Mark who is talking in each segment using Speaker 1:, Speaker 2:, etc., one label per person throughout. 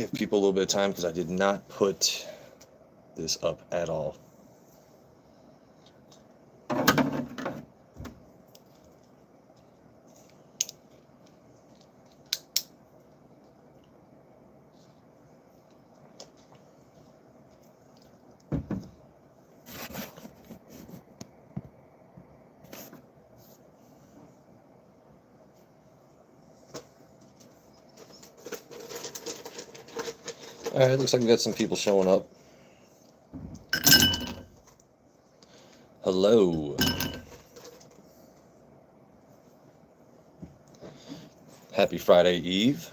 Speaker 1: give people a little bit of time because I did not put this up at all. Alright, looks like we got some people showing up. Hello. Happy Friday Eve.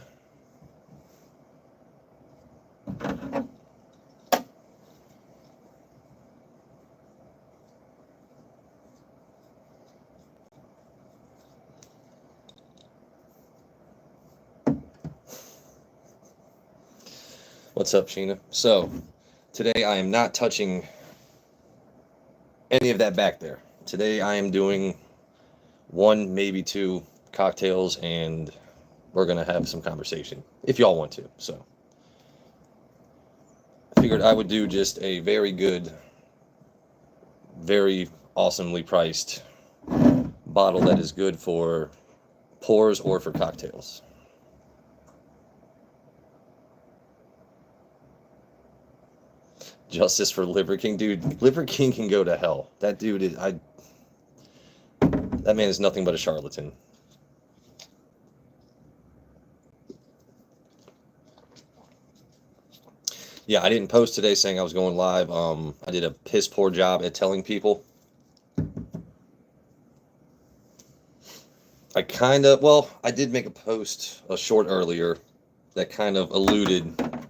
Speaker 1: What's up, Sheena? So, today I am not touching any of that back there. Today I am doing one, maybe two cocktails, and we're going to have some conversation, if y'all want to. So, I figured I would do just a very good, very awesomely priced bottle that is good for pours or for cocktails. Justice for Liver King, dude. Liver King can go to hell. That dude is that man is nothing but a charlatan. Yeah, I didn't post today saying I was going live. I did a piss poor job at telling people. I did make a post a short earlier that kind of alluded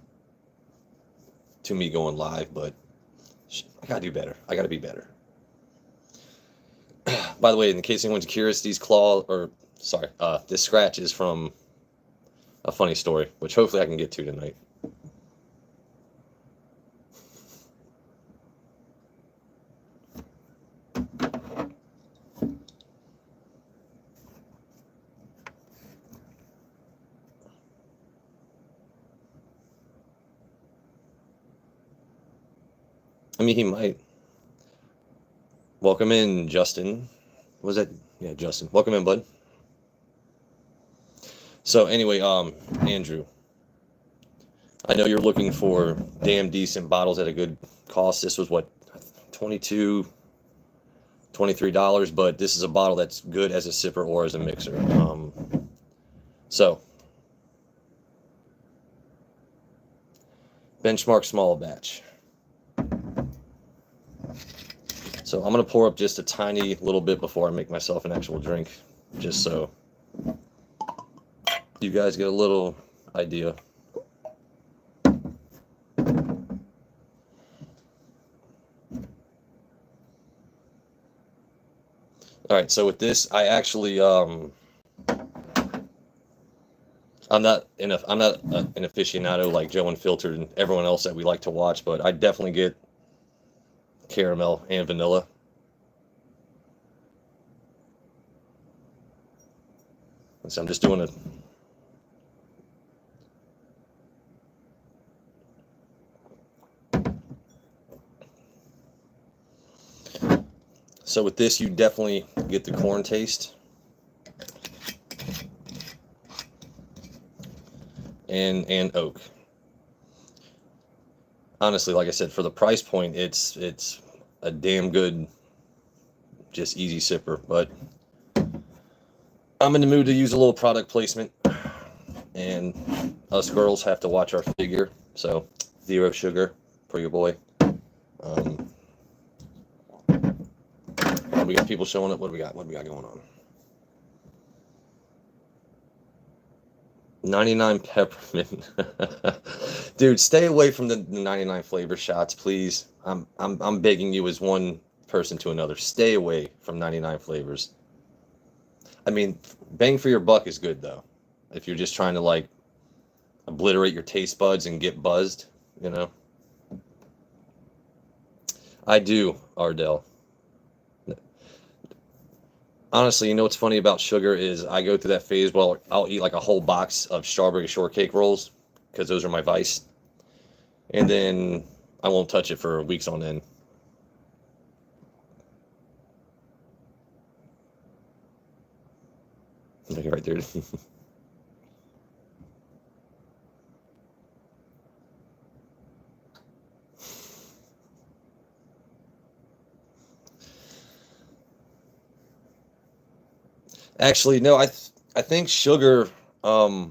Speaker 1: to me going live, but I gotta do better. I gotta be better. By the way, in case anyone's curious, this scratch is from a funny story, which hopefully I can get to tonight. I mean, he might. Welcome in, Justin. Was that? Yeah, Justin. Welcome in, bud. So anyway, Andrew, I know you're looking for damn decent bottles at a good cost. This was what, $22, $23, but this is a bottle that's good as a sipper or as a mixer. So benchmark small batch. So I'm going to pour up just a tiny little bit before I make myself an actual drink, just so you guys get a little idea. All right, so with this, I actually I'm not an aficionado like Joe Unfiltered and everyone else that we like to watch, but I definitely get caramel and vanilla. So I'm just doing a So with this, you definitely get the corn taste. And oak. Honestly, like I said, for the price point, it's a damn good, just easy sipper. But I'm in the mood to use a little product placement, and us girls have to watch our figure. So 0 sugar for your boy. We got people showing up. What do we got? What do we got going on? 99 peppermint. Dude, stay away from the 99 flavor shots, please. I'm begging you as one person to another. Stay away from 99 flavors. I mean, bang for your buck is good though. If you're just trying to like obliterate your taste buds and get buzzed, you know. I do, Ardell. Honestly, you know what's funny about sugar is I go through that phase where I'll eat like a whole box of strawberry shortcake rolls, because those are my vice. And then I won't touch it for weeks on end. Okay, right there. Actually, no, I think sugar, I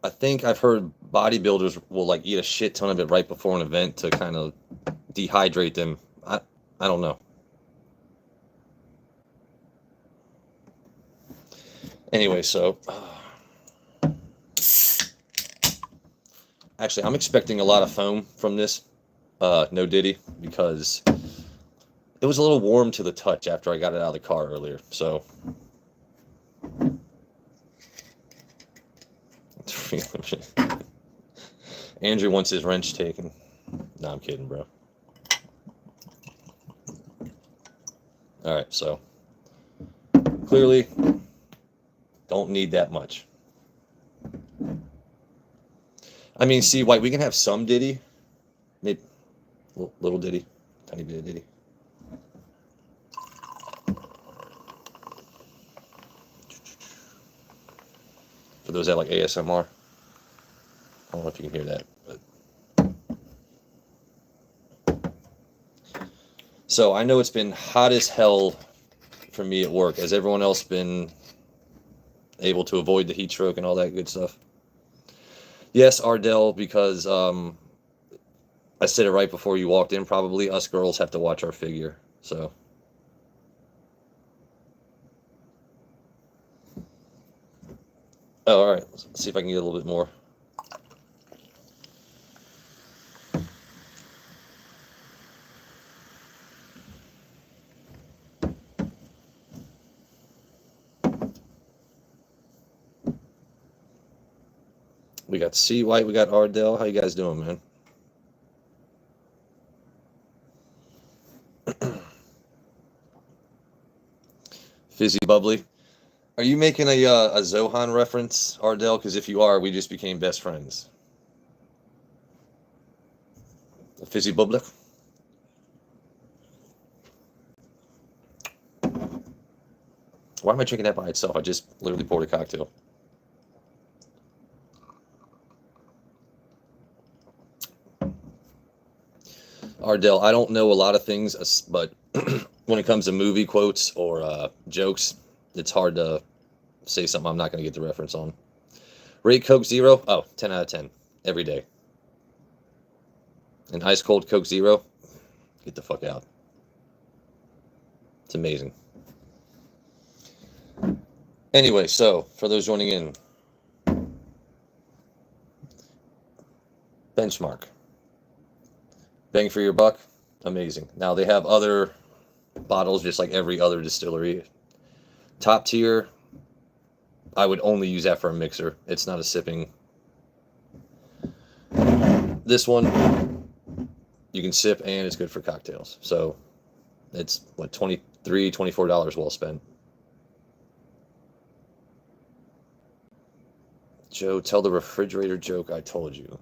Speaker 1: think I've heard bodybuilders will like eat a shit ton of it right before an event to kind of dehydrate them. I don't know. Anyway, so actually, I'm expecting a lot of foam from this no Diddy because it was a little warm to the touch after I got it out of the car earlier. So Andrew wants his wrench taken. No, I'm kidding, bro. All right, so clearly don't need that much. I mean, see, White, we can have some Diddy, maybe little Diddy, tiny bit of Diddy. For those that like ASMR, I don't know if you can hear that, but so I know it's been hot as hell for me at work. Has everyone else been able to avoid the heat stroke and all that good stuff? Yes, Ardell, because I said it right before you walked in. Probably us girls have to watch our figure. So oh, all right. Let's see if I can get a little bit more. We got C White, we got Ardell. How you guys doing, man? Fizzy Bubbly. Are you making a Zohan reference, Ardell? Because if you are, we just became best friends. A Fizzy Bubbly. Why am I drinking that by itself? I just literally poured a cocktail. Ardell, I don't know a lot of things, but when it comes to movie quotes or jokes, it's hard to say something I'm not going to get the reference on. Rate Coke Zero? Oh, 10 out of 10. Every day. An ice cold Coke Zero? Get the fuck out. It's amazing. Anyway, so for those joining in, Benchmark. Bang for your buck? Amazing. Now they have other bottles just like every other distillery. Top tier, I would only use that for a mixer. It's not a sipping. This one, you can sip and it's good for cocktails. So it's what, $23, $24 well spent. Joe, tell the refrigerator joke I told you.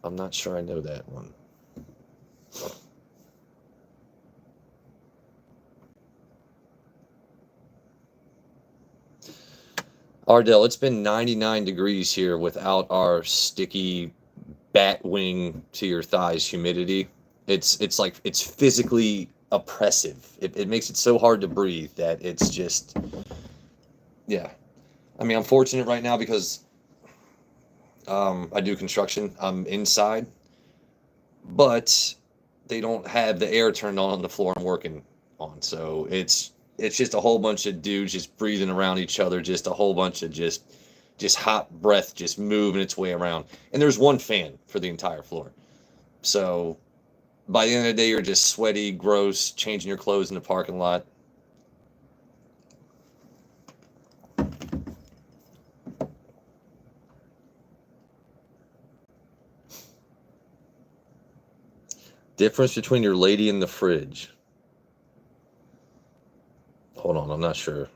Speaker 1: I'm not sure I know that one. Ardell, it's been 99 degrees here without our sticky bat wing to your thighs humidity. It's like it's physically oppressive. It makes it so hard to breathe that it's just, yeah. I mean, I'm fortunate right now because I do construction. I'm inside, but they don't have the air turned on the floor I'm working on. So it's just a whole bunch of dudes just breathing around each other, just a whole bunch of just hot breath just moving its way around. And there's one fan for the entire floor. So by the end of the day, you're just sweaty, gross, changing your clothes in the parking lot. Difference between your lady and the fridge. Hold on, I'm not sure.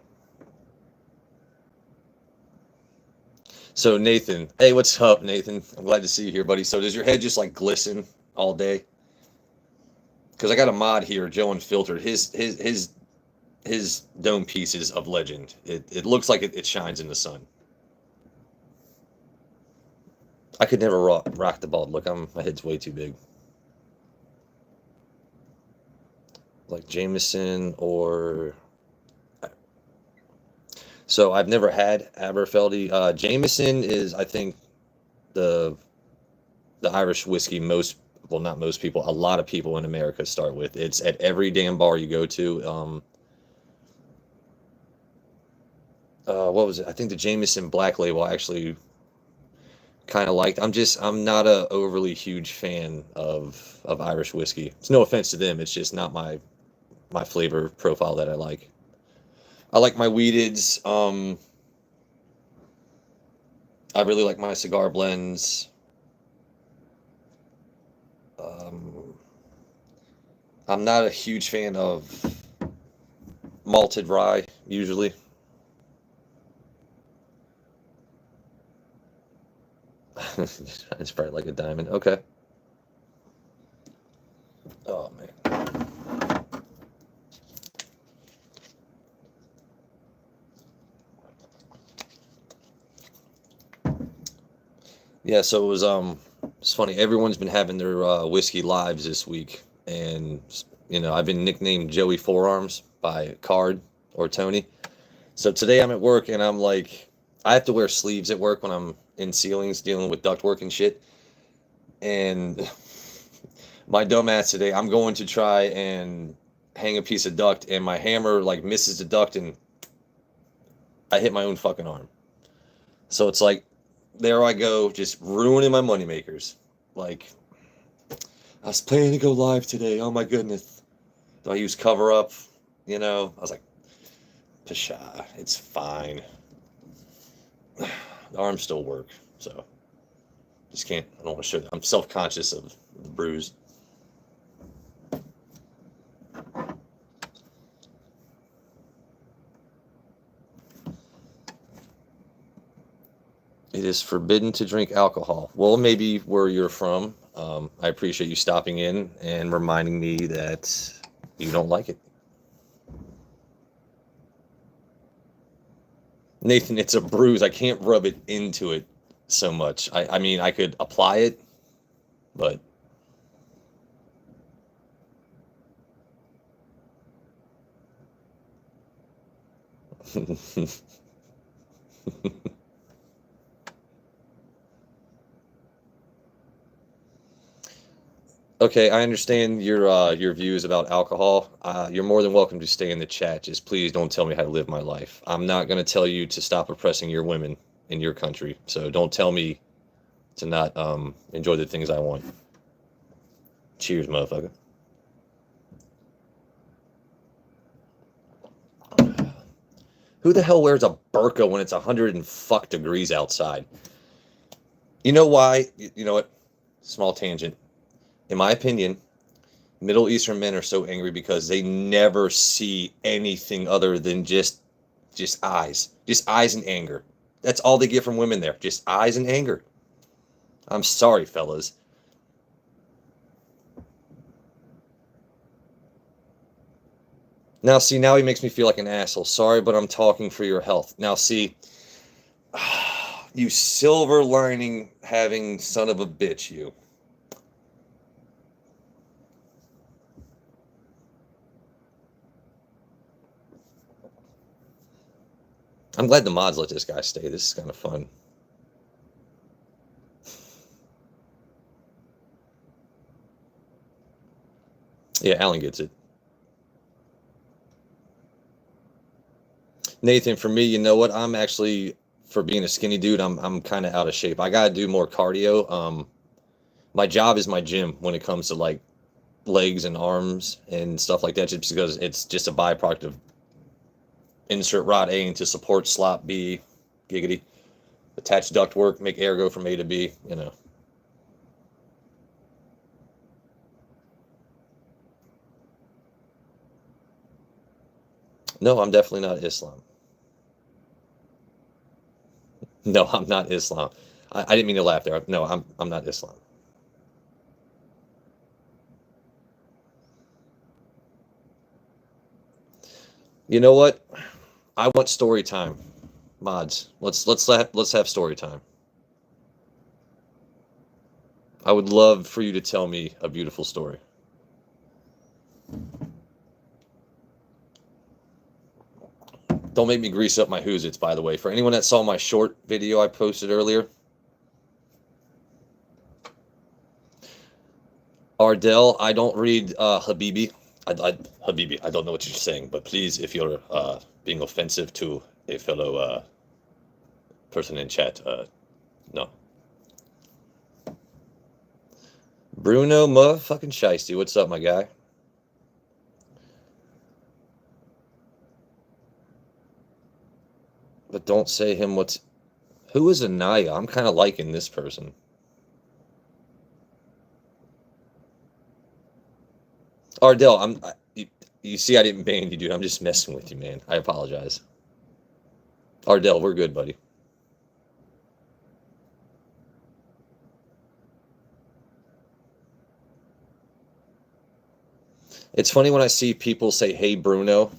Speaker 1: So Nathan, hey, what's up, Nathan? I'm glad to see you here, buddy. So does your head just like glisten all day? Because I got a mod here, Joe Unfiltered. His dome piece is of legend. It looks like it shines in the sun. I could never rock the bald look. My head's way too big. Like Jameson or so I've never had Aberfeldy. Jameson is, I think, the the Irish whiskey most, well, not most people, a lot of people in America start with. It's at every damn bar you go to. What was it? I think the Jameson Black Label I actually kind of liked. I'm not a overly huge fan of Irish whiskey. It's no offense to them. It's just not my flavor profile that I like. I like my wheateds. I really like my cigar blends. Um, I'm not a huge fan of malted rye usually. It's bright like a diamond. Okay. Oh man. Yeah, so it's funny. Everyone's been having their whiskey lives this week, and I've been nicknamed Joey Forearms by Card or Tony. So today I'm at work and I'm like, I have to wear sleeves at work when I'm in ceilings dealing with ductwork and shit. And my dumbass today, I'm going to try and hang a piece of duct, and my hammer like misses the duct, and I hit my own fucking arm. So it's like, there I go, just ruining my moneymakers. Like, I was planning to go live today. Oh my goodness. Do I use cover up? I was like, pshaw, it's fine. The arms still work, so just can't. I don't want to show that. I'm self-conscious of the bruise. It is forbidden to drink alcohol. Well, maybe where you're from. I appreciate you stopping in and reminding me that you don't like it. Nathan, it's a bruise. I can't rub it into it so much. I mean, I could apply it, but okay, I understand your views about alcohol. You're more than welcome to stay in the chat. Just please don't tell me how to live my life. I'm not going to tell you to stop oppressing your women in your country. So don't tell me to not enjoy the things I want. Cheers, motherfucker. Who the hell wears a burqa when it's 100 and fuck degrees outside? You know why? You know what? Small tangent. In my opinion, Middle Eastern men are so angry because they never see anything other than just eyes and anger. That's all they get from women there, just eyes and anger. I'm sorry, fellas. Now, see, now he makes me feel like an asshole. Sorry, but I'm talking for your health. Now, see, you silver lining having son of a bitch, you. I'm glad the mods let this guy stay. This is kind of fun. Yeah, Alan gets it. Nathan, for me, you know what? I'm actually, for being a skinny dude, I'm kind of out of shape. I gotta do more cardio. My job is my gym when it comes to like legs and arms and stuff like that, just because it's just a byproduct of insert rod A into support slot B, giggity, attach duct work, make air go from A to B. No, I'm definitely not Islam. No, I'm not Islam. I didn't mean to laugh there. No, I'm not Islam. You know what? I want story time, mods. Let's have story time. I would love for you to tell me a beautiful story. Don't make me grease up my Whoozits, by the way. For anyone that saw my short video I posted earlier, Ardell, I don't read Habibi. Habibi, I don't know what you're saying, but please, if you're being offensive to a fellow person in chat, no. Bruno motherfucking Shiesty, what's up, my guy? But don't say him what's... Who is Anaya? I'm kind of liking this person. Ardell, you see I didn't ban you, dude. I'm just messing with you, man. I apologize. Ardell, we're good, buddy. It's funny when I see people say, "Hey, Bruno,"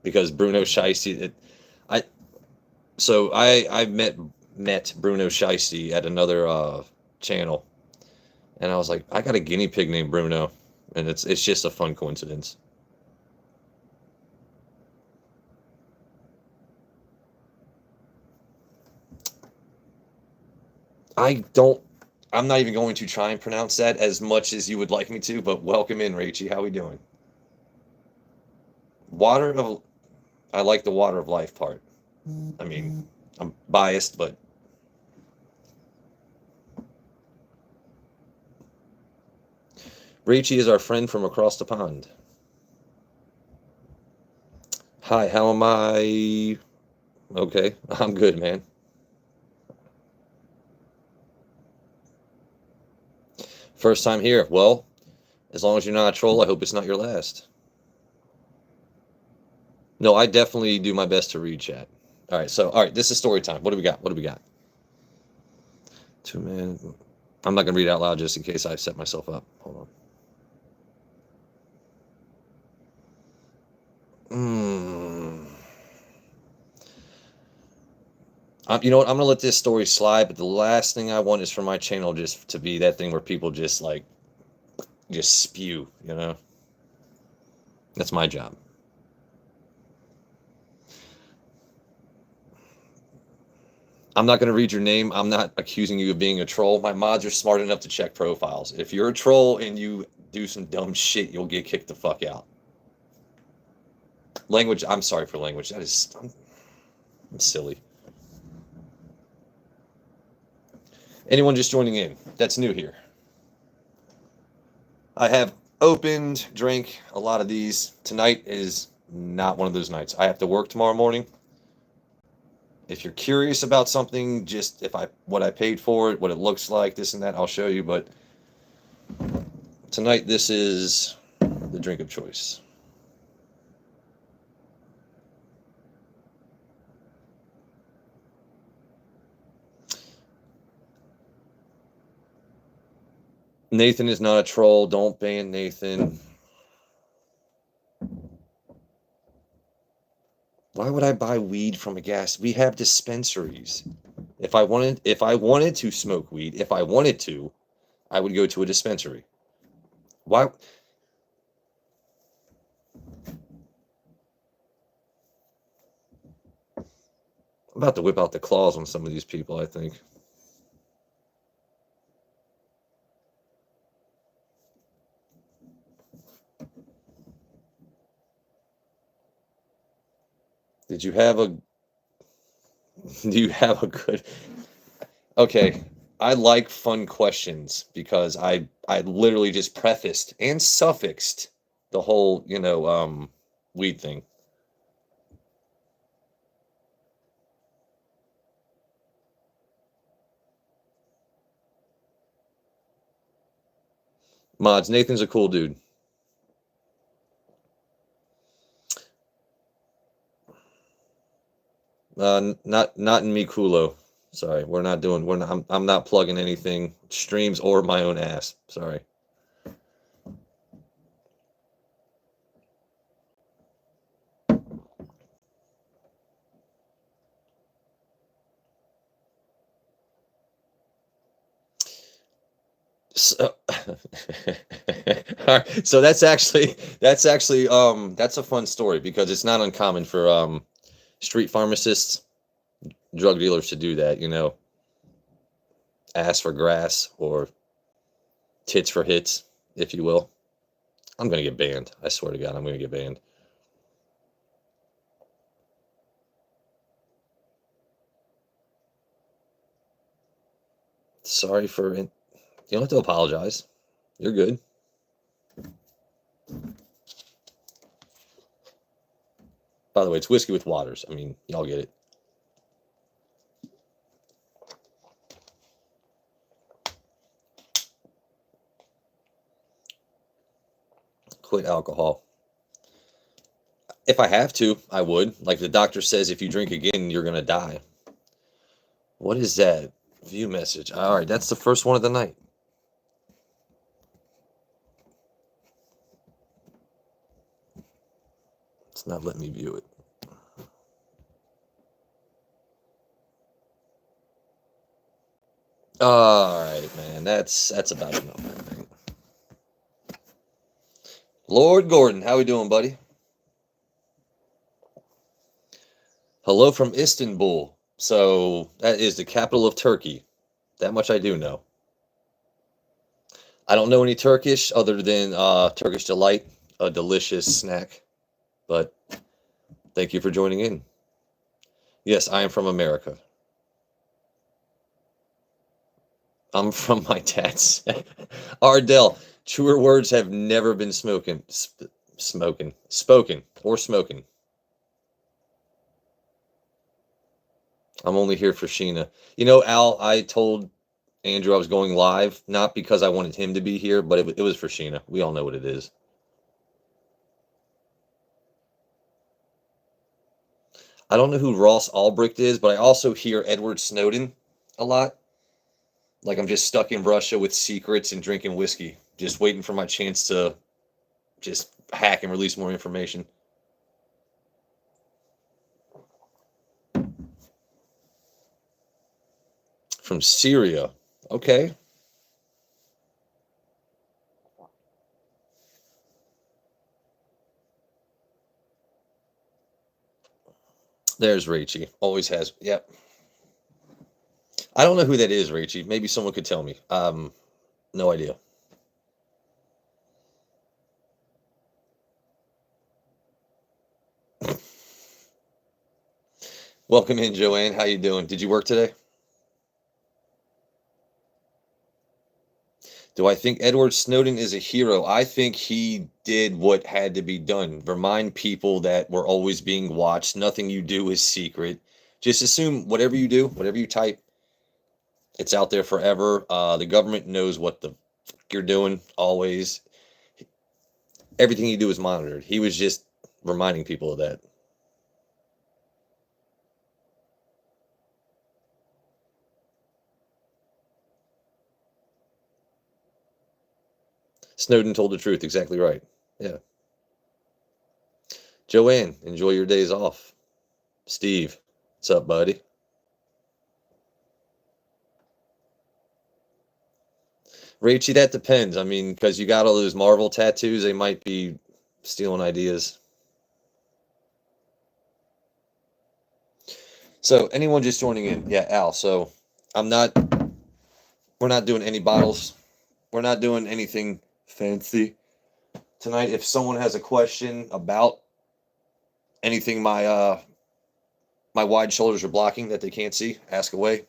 Speaker 1: because Bruno Shiesty. I met Bruno Shiesty at another channel, and I was like, I got a guinea pig named Bruno, and it's just a fun coincidence. I'm not even going to try and pronounce that as much as you would like me to, but welcome in, Rachie. How we doing? I like the water of life part. I mean, I'm biased, but Rachie is our friend from across the pond. Hi, how am I? Okay, I'm good, man. First time here. Well, as long as you're not a troll, I hope it's not your last. No, I definitely do my best to read chat. All right, this is story time. What do we got? What do we got? 2 man. I'm not gonna read it out loud just in case I set myself up. Hold on. You know what? I'm gonna let this story slide, but the last thing I want is for my channel just to be that thing where people just spew. You know, that's my job. I'm not gonna read your name. I'm not accusing you of being a troll. My mods are smart enough to check profiles. If you're a troll and you do some dumb shit, you'll get kicked the fuck out. Language. I'm sorry for language. I'm silly. Anyone just joining in that's new here? I have opened, drank a lot of these. Tonight is not one of those nights. I have to work tomorrow morning. If you're curious about something, just what I paid for it, what it looks like, this and that, I'll show you. But tonight, this is the drink of choice. Nathan is not a troll. Don't ban Nathan. Why would I buy weed from a gas? We have dispensaries. If I wanted to smoke weed, if I wanted to, I would go to a dispensary. Why? I'm about to whip out the claws on some of these people, I think. Do you have a good... Okay, I like fun questions because I literally just prefaced and suffixed the whole, weed thing. Mods, Nathan's a cool dude. Not in me, Kulo. Sorry, we're not doing. We're not. I'm not plugging anything, streams or my own ass. Sorry. So, Alright, so that's actually that's a fun story because it's not uncommon for street pharmacists, drug dealers to do that, ass for grass or tits for hits, if you will. I'm gonna get banned. I swear to God, I'm gonna get banned. Sorry for it. You don't have to apologize. You're good. By the way, it's whiskey with waters. I mean, y'all get it. Quit alcohol. If I have to, I would. Like the doctor says, if you drink again, you're gonna die. What is that? View message. All right, that's the first one of the night. It's not letting me view it. All right, man. That's about enough, I think. Lord Gordon, how we doing, buddy? Hello from Istanbul. So that is the capital of Turkey. That much I do know. I don't know any Turkish other than Turkish Delight, a delicious snack. But thank you for joining in. Yes, I am from America. I'm from my dad's. Ardell, truer words have never been spoken or smoking. I'm only here for Sheena. Al, I told Andrew I was going live, not because I wanted him to be here, but it was for Sheena. We all know what it is. I don't know who Ross Ulbricht is, but I also hear Edward Snowden a lot. Like I'm just stuck in Russia with secrets and drinking whiskey, just waiting for my chance to just hack and release more information. From Syria. Okay. There's Rachie. Always has. Yep. I don't know who that is, Rachie. Maybe someone could tell me. No idea. Welcome in, Joanne. How you doing? Did you work today? Do I think Edward Snowden is a hero? I think he did what had to be done. Remind people that we're always being watched. Nothing you do is secret. Just assume whatever you do, whatever you type, it's out there forever. The government knows what the you're doing always. Everything you do is monitored. He was just reminding people of that. Snowden told the truth. Exactly right. Yeah. Joanne, enjoy your days off. Steve, what's up, buddy? Rachie, that depends. I mean, because you got all those Marvel tattoos, they might be stealing ideas. So, anyone just joining in? Yeah, Al. So, I'm not, we're not doing any bottles. We're not doing anything fancy tonight. If someone has a question about anything my wide shoulders are blocking that they can't see, ask away.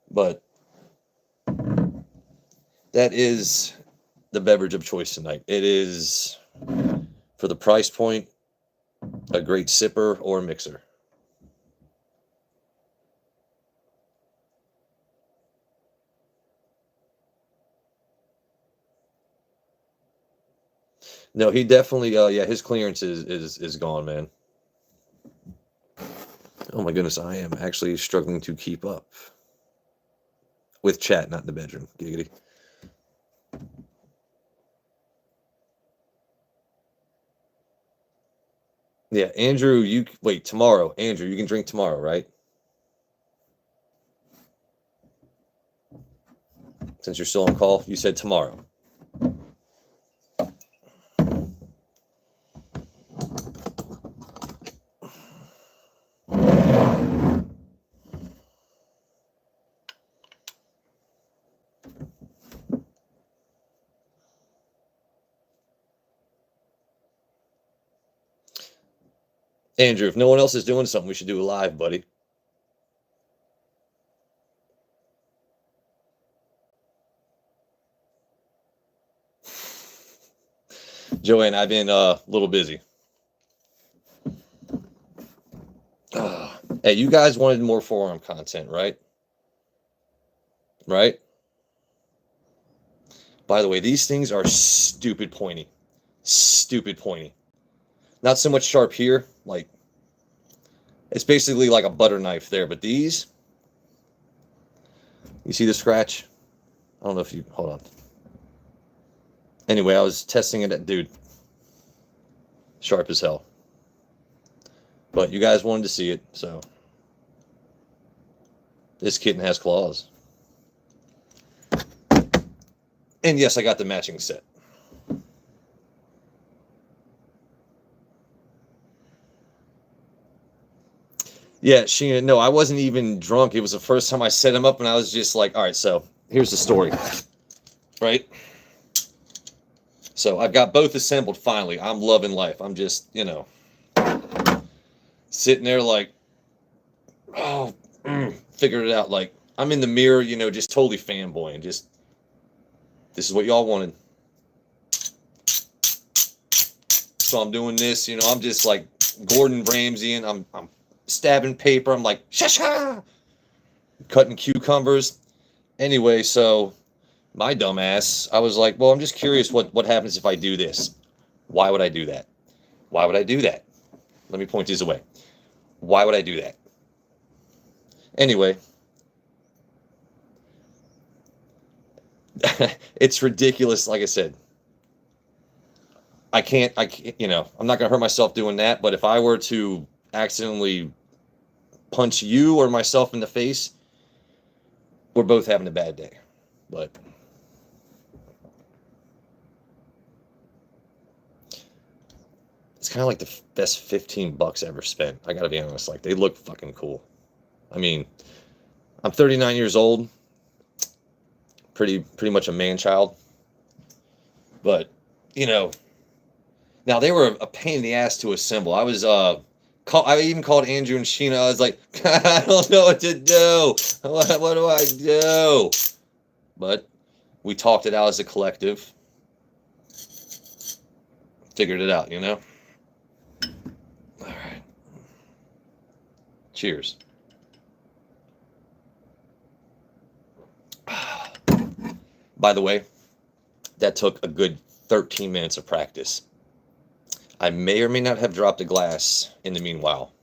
Speaker 1: But that is the beverage of choice tonight. It is, for the price point, a great sipper or mixer. No, he definitely, yeah, his clearance is gone, man. Oh my goodness, I am actually struggling to keep up with chat, not in the bedroom. Giggity. Yeah, Andrew, you wait tomorrow. Andrew, you can drink tomorrow, right? Since you're still on call, you said tomorrow. Andrew, if no one else is doing something, we should do a live, buddy. Joanne, I've been a little busy. Hey, you guys wanted more forearm content, right? Right? By the way, these things are stupid pointy. Stupid pointy. Not so much sharp here, like it's basically like a butter knife there, but these, you see the scratch? I don't know if you, hold on. Anyway, I was testing it at, dude, sharp as hell. But you guys wanted to see it, so. This kitten has claws. And yes, I got the matching set. Yeah, Sheena, no, I wasn't even drunk. It was the first time I set him up, and I was just like, all right, so here's the story. Right? So I've got both assembled finally. I'm loving life. I'm just, sitting there like, oh, figured it out. Like, I'm in the mirror, just totally fanboying. Just, this is what y'all wanted. So I'm doing this, I'm just like Gordon Ramsay, and I'm stabbing paper. I'm like, sha-sha! Cutting cucumbers. Anyway, so my dumbass, I was like, well, I'm just curious what happens if I do this. Why would I do that? Why would I do that? Let me point these away. Why would I do that? Anyway, it's ridiculous. Like I said, I can't, I'm not going to hurt myself doing that. But if I were to accidentally punch you or myself in the face, we're both having a bad day. But it's kind of like the best 15 bucks ever spent. I got to be honest. Like, they look fucking cool. I mean, I'm 39 years old. Pretty much a man-child. But, now they were a pain in the ass to assemble. I was, I even called Andrew and Sheena. I was like, I don't know what to do. What do I do? But we talked it out as a collective. Figured it out, All right. Cheers. By the way, that took a good 13 minutes of practice. I may or may not have dropped a glass in the meanwhile.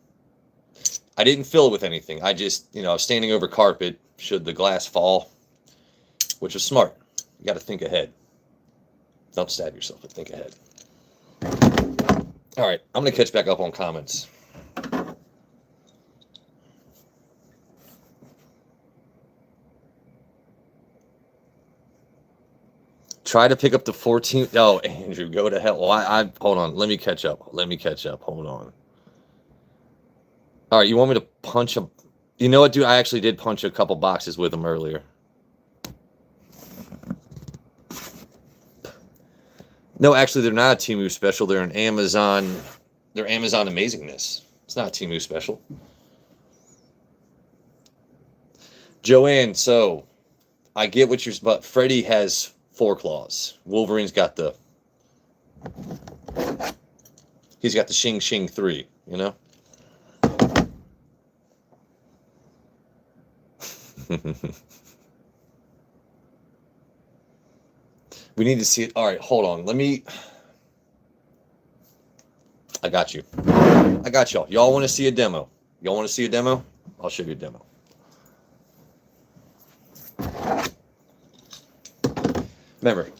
Speaker 1: I didn't fill it with anything. I just, I was standing over carpet should the glass fall, which is smart. You got to think ahead. Don't stab yourself, but think ahead. All right, I'm going to catch back up on comments. Try to pick up the 14th. Oh, Andrew, go to hell. Well, I hold on. Let me catch up. Hold on. All right, you want me to punch a... You know what, dude? I actually did punch a couple boxes with him earlier. No, actually, they're not a Temu special. They're an Amazon... They're Amazon Amazingness. It's not a Temu special. Joanne, so... I get what you're... But Freddy has 4 claws. Wolverine's got the... He's got the Shing Shing 3, We need to see it. All right, hold on. Let me... I got you. I got y'all. Y'all want to see a demo. Y'all want to see a demo? I'll show you a demo. Remember,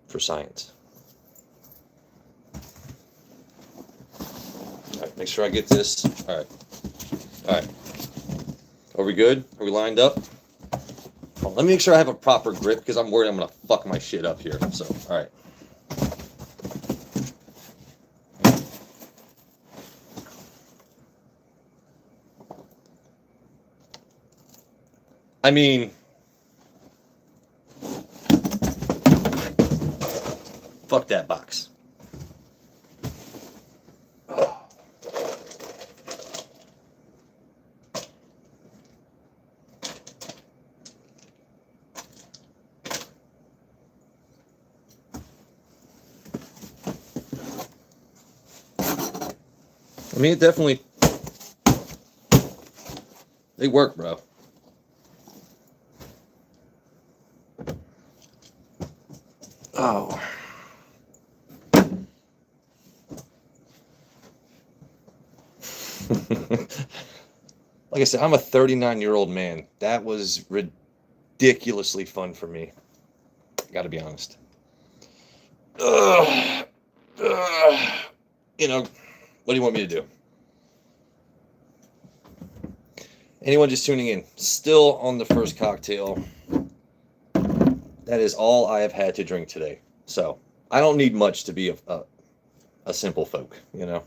Speaker 1: for science. All right, make sure I get this. All right. All right. Are we good? Are we lined up? Well, let me make sure I have a proper grip because I'm worried I'm going to fuck my shit up here. So, all right. I mean, fuck that box. I mean, it definitely, they work, bro. Oh. Like I said, I'm a 39-year-old man. That was ridiculously fun for me. Got to be honest. You know, what do you want me to do? Anyone just tuning in, still on the first cocktail. That is all I have had to drink today. So I don't need much to be a simple folk, you know.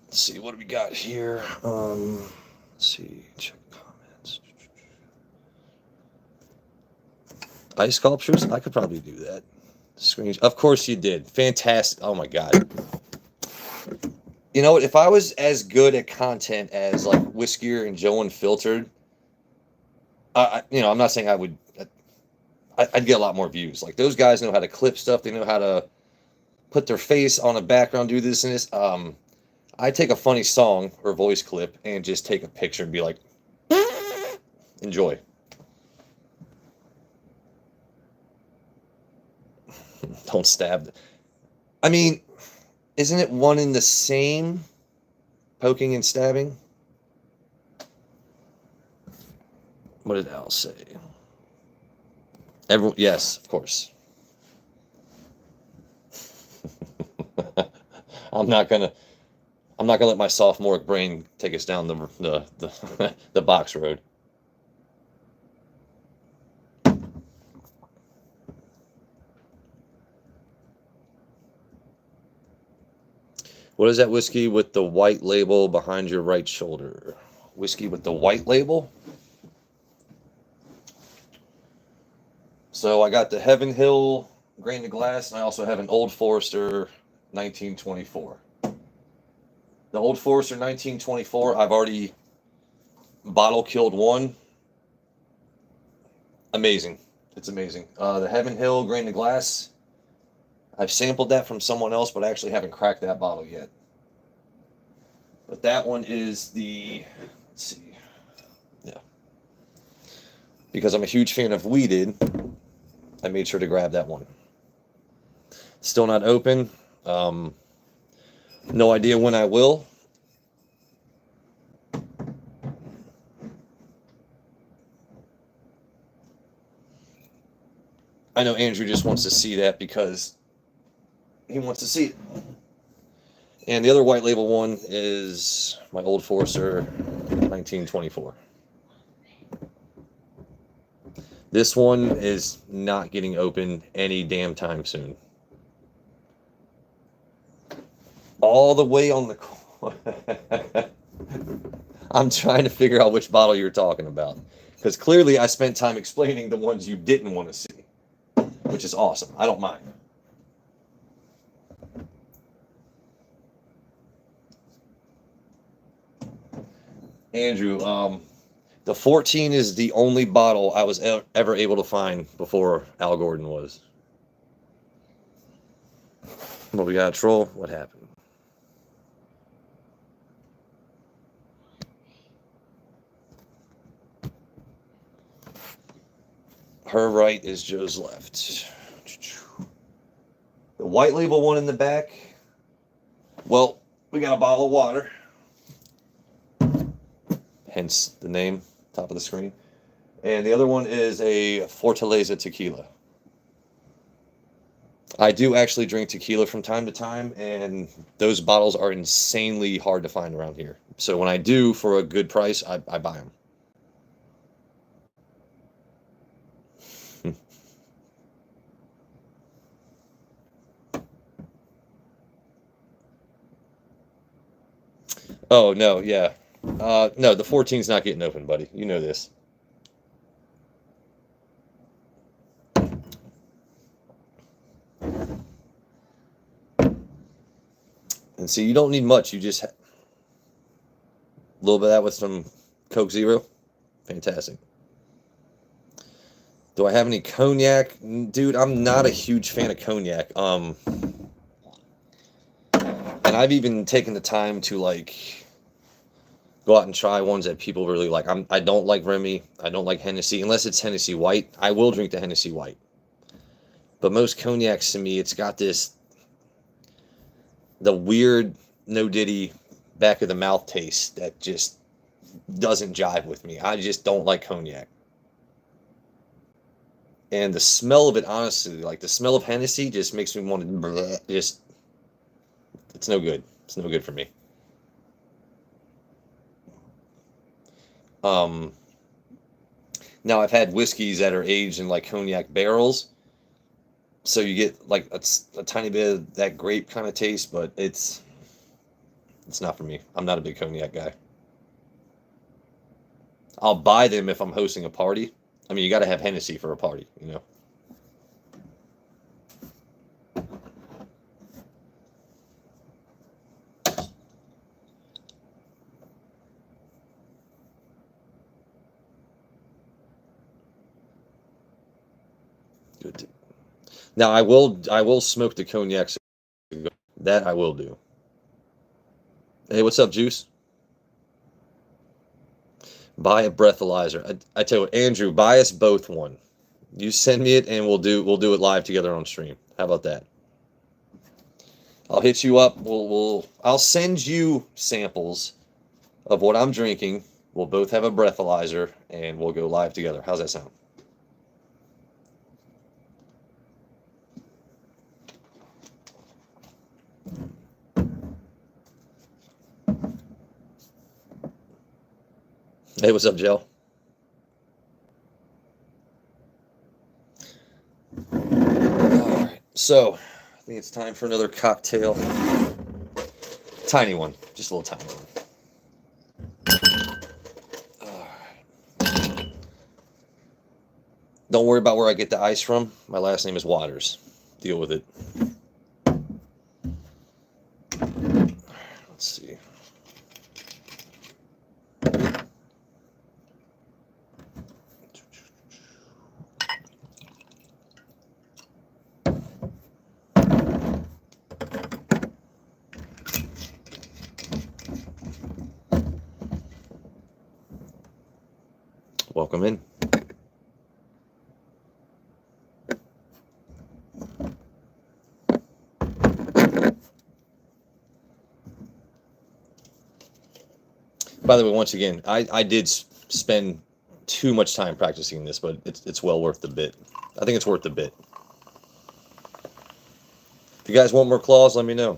Speaker 1: Let's see, what do we got here? Let's see, check comments. Ice sculptures? I could probably do that. Screens. Of course you did. Fantastic. Oh my God. You know what? If I was as good at content as like Whiskier and Joe Unfiltered, I'm not saying I would. I'd get a lot more views. Like those guys know how to clip stuff. They know how to put their face on a background, do this and this. I take a funny song or voice clip and just take a picture and be like, enjoy. Don't stab. I mean, isn't it one in the same? Poking and stabbing? What did Al say? Everyone, yes, of course. I'm not gonna let my sophomore brain take us down the box road. What is that whiskey with the white label behind your right shoulder? Whiskey with the white label? So I got the Heaven Hill grain to glass, and I also have an Old Forester 1924. The Old Forester 1924, I've already bottle killed one. Amazing. It's amazing. The Heaven Hill grain to glass, I've sampled that from someone else, but I actually haven't cracked that bottle yet. But that one is the, let's see, yeah. Because I'm a huge fan of weeded, I made sure to grab that one. Still not open. No idea when I will. I know Andrew just wants to see that because he wants to see it. And the other white label one is my Old Forester 1924. This one is not getting open any damn time soon. All the way on the corner. I'm trying to figure out which bottle you're talking about. Because clearly I spent time explaining the ones you didn't want to see. Which is awesome. I don't mind. Andrew, the 14 is the only bottle I was ever able to find before Al Gordon was. Well, we got a troll. What happened? Her right is Joe's left. The The white label one in the back, well, we got a bottle of water. Hence the name, top of the screen. And the other one is a Fortaleza tequila. I do actually drink tequila from time to time, and those bottles are insanely hard to find around here. So when I do, for a good price, I buy them. Oh, no, yeah. No, the 14's not getting open, buddy. You know this. And see, you don't need much. You just a little bit of that with some Coke Zero. Fantastic. Do I have any cognac? Dude, I'm not a huge fan of cognac. And I've even taken the time to, like, go out and try ones that people really like. I don't like Remy. I don't like Hennessy. Unless it's Hennessy White. I will drink the Hennessy White. But most cognacs, to me, it's got the weird, no diddy, back of the mouth taste that just doesn't jive with me. I just don't like cognac. And the smell of it, honestly, like the smell of Hennessy just makes me want to just, it's no good. It's no good for me. Now I've had whiskeys that are aged in like cognac barrels. So you get like a tiny bit of that grape kind of taste, but it's not for me. I'm not a big cognac guy. I'll buy them if I'm hosting a party. I mean, you got to have Hennessy for a party, you know. Good. Now I will smoke the cognac. That I will do. Hey, what's up, Juice? Buy a breathalyzer. I tell you what, Andrew, buy us both one. You send me it, and we'll do it live together on stream. How about that? I'll hit you up. I'll send you samples of what I'm drinking. We'll both have a breathalyzer, and we'll go live together. How's that sound? Hey, what's up, Joe? All right, so I think it's time for another cocktail. Tiny one, just a little tiny one. All right. Don't worry about where I get the ice from. My last name is Waters. Deal with it. Let's see. Welcome in. By the way, once again, I did spend too much time practicing this, but it's well worth the bit. I think it's worth the bit. If you guys want more claws, let me know.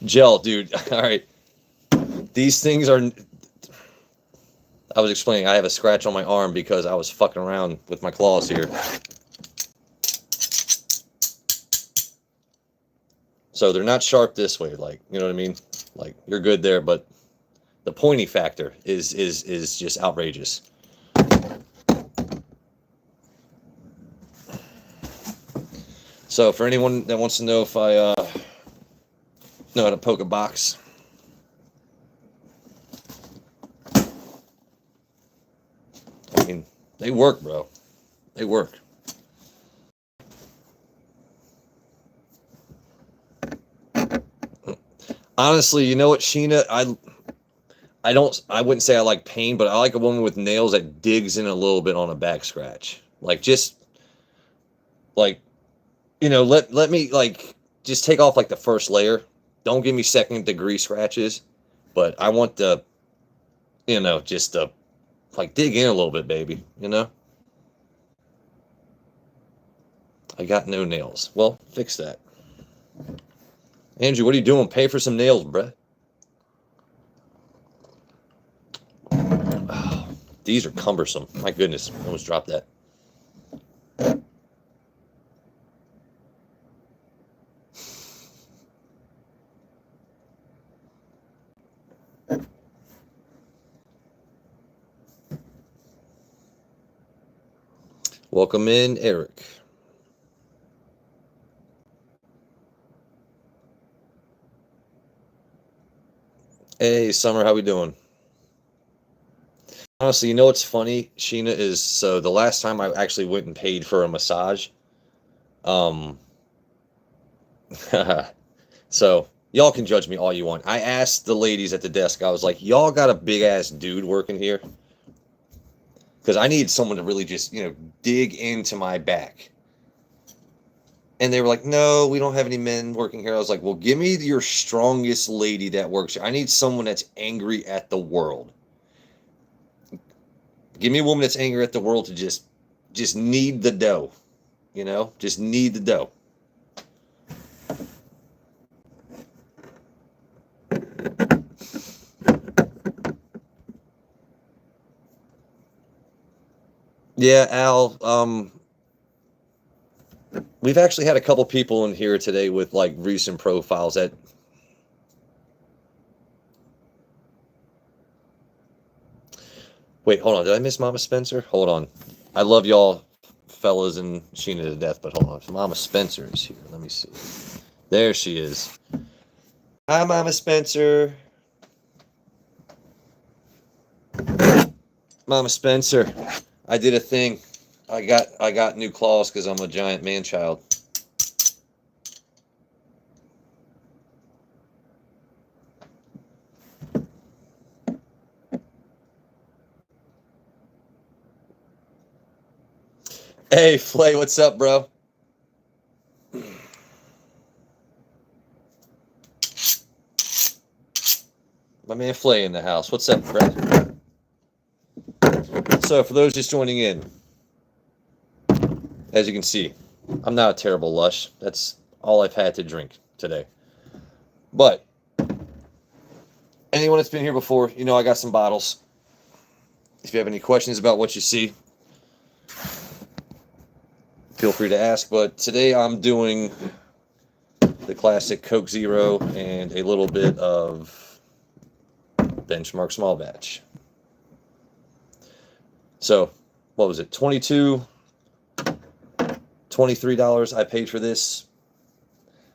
Speaker 1: Gel, dude. All right. These things are... I was explaining, I have a scratch on my arm because I was fucking around with my claws here. So they're not sharp this way, like, you know what I mean? Like, you're good there, but the pointy factor is just outrageous. So for anyone that wants to know if I know how to poke a box, I mean, they work, bro. They work. Honestly, you know what, Sheena? I wouldn't say I like pain, but I like a woman with nails that digs in a little bit on a back scratch. Like, just, like, You know, let me like just take off like the first layer. Don't give me second degree scratches, but I want the, you know, just to like dig in a little bit, baby. You know, I got no nails. Well, fix that. Andrew, what are you doing? Pay for some nails, bruh. Oh, these are cumbersome. My goodness, I almost dropped that. Welcome in, Eric. Hey, Summer, how we doing? Honestly, you know what's funny, Sheena, is so the last time I actually went and paid for a massage, um, so y'all can judge me all you want. I asked the ladies at the desk, I was like, y'all got a big ass dude working here? Because I need someone to really just, you know, dig into my back. And they were like, no, we don't have any men working here. I was like, well, give me your strongest lady that works here. I need someone that's angry at the world. Give me a woman that's angry at the world to just need the dough, you know, just need the dough. Yeah, Al, we've actually had a couple people in here today with like recent profiles that wait, hold on. Did I miss Mama Spencer? Hold on. I love y'all fellas and Sheena to death, but hold on. Mama Spencer is here. Let me see. There she is. Hi, Mama Spencer. Mama Spencer. I did a thing. I got new claws because I'm a giant man child. Hey, Flay, what's up, bro? My man Flay in the house. What's up, bro? So, for those just joining in, as you can see, I'm not a terrible lush. That's all I've had to drink today. But anyone that's been here before, you know I got some bottles. If you have any questions about what you see, feel free to ask. But today I'm doing the classic Coke Zero and a little bit of Benchmark Small Batch. So, what was it? $23 I paid for this.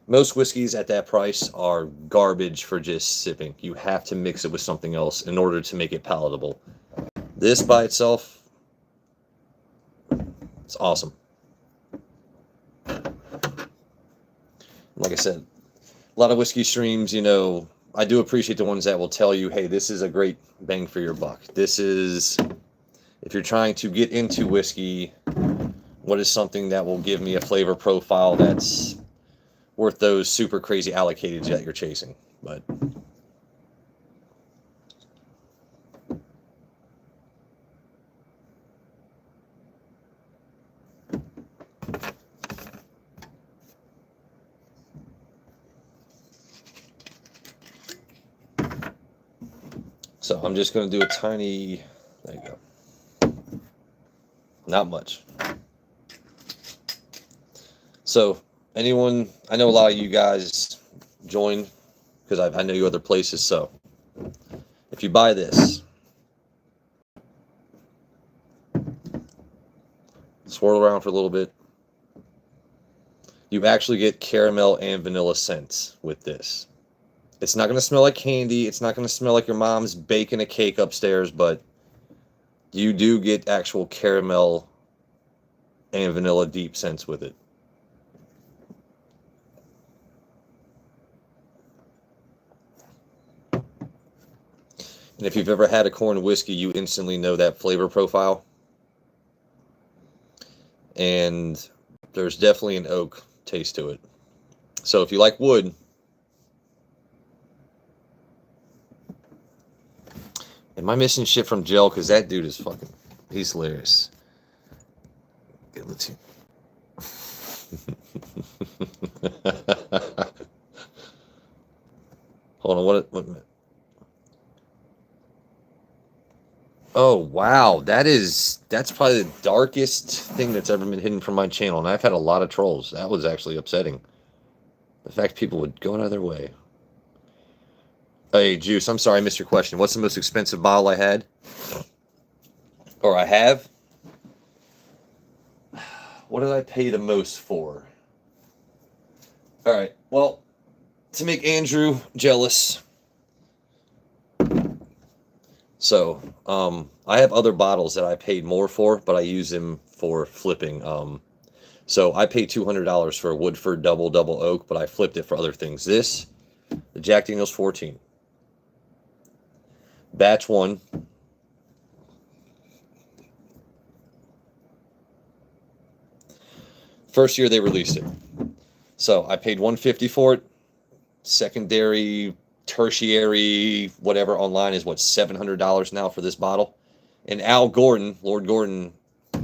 Speaker 1: Most whiskeys at that price are garbage for just sipping. You have to mix it with something else in order to make it palatable. This by itself, it's awesome. Like I said, a lot of whiskey streams, you know, I do appreciate the ones that will tell you, hey, this is a great bang for your buck. This is, if you're trying to get into whiskey, what is something that will give me a flavor profile that's worth those super crazy allocateds that you're chasing. But so I'm just going to do a tiny, there you go. Not much. So anyone, I know a lot of you guys join because I know you other places. So if you buy this, swirl around for a little bit, you actually get caramel and vanilla scents with this. It's not going to smell like candy. It's not going to smell like your mom's baking a cake upstairs, but you do get actual caramel and vanilla deep scents with it. And if you've ever had a corn whiskey, you instantly know that flavor profile. And there's definitely an oak taste to it. So if you like wood, am I missing shit from Gel? Because that dude is fucking, he's hilarious. Okay, let's see. Hold on, what minute? Oh wow, that's probably the darkest thing that's ever been hidden from my channel, and I've had a lot of trolls. That was actually upsetting. The fact people would go out of their way. Hey, Juice, I'm sorry I missed your question. What's the most expensive bottle I had? Or I have? What did I pay the most for? Alright, well, to make Andrew jealous. So, I have other bottles that I paid more for, but I use them for flipping. So I paid $200 for a Woodford Double Oak, but I flipped it for other things. This, the Jack Daniel's 14. Batch 1. First year they released it. So I paid $150 for it. Secondary, tertiary, whatever online is what, $700 now for this bottle. And Al Gordon, Lord Gordon,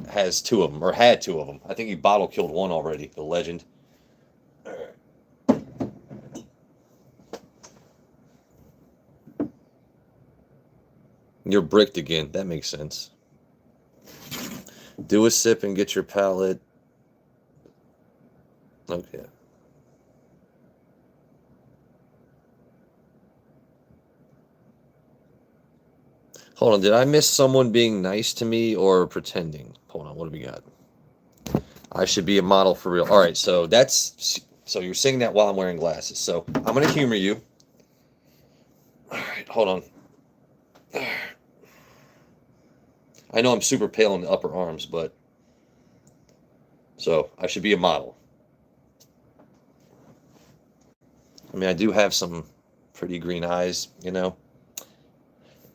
Speaker 1: has 2 of them, or had 2 of them. I think he bottle killed 1 already, the legend. You're bricked again. That makes sense. Do a sip and get your palate. Okay. Hold on, did I miss someone being nice to me or pretending? Hold on, what do we got? I should be a model for real. All right, so so you're saying that while I'm wearing glasses. So I'm going to humor you. All right, hold on. I know I'm super pale in the upper arms, but so I should be a model. I mean, I do have some pretty green eyes, you know.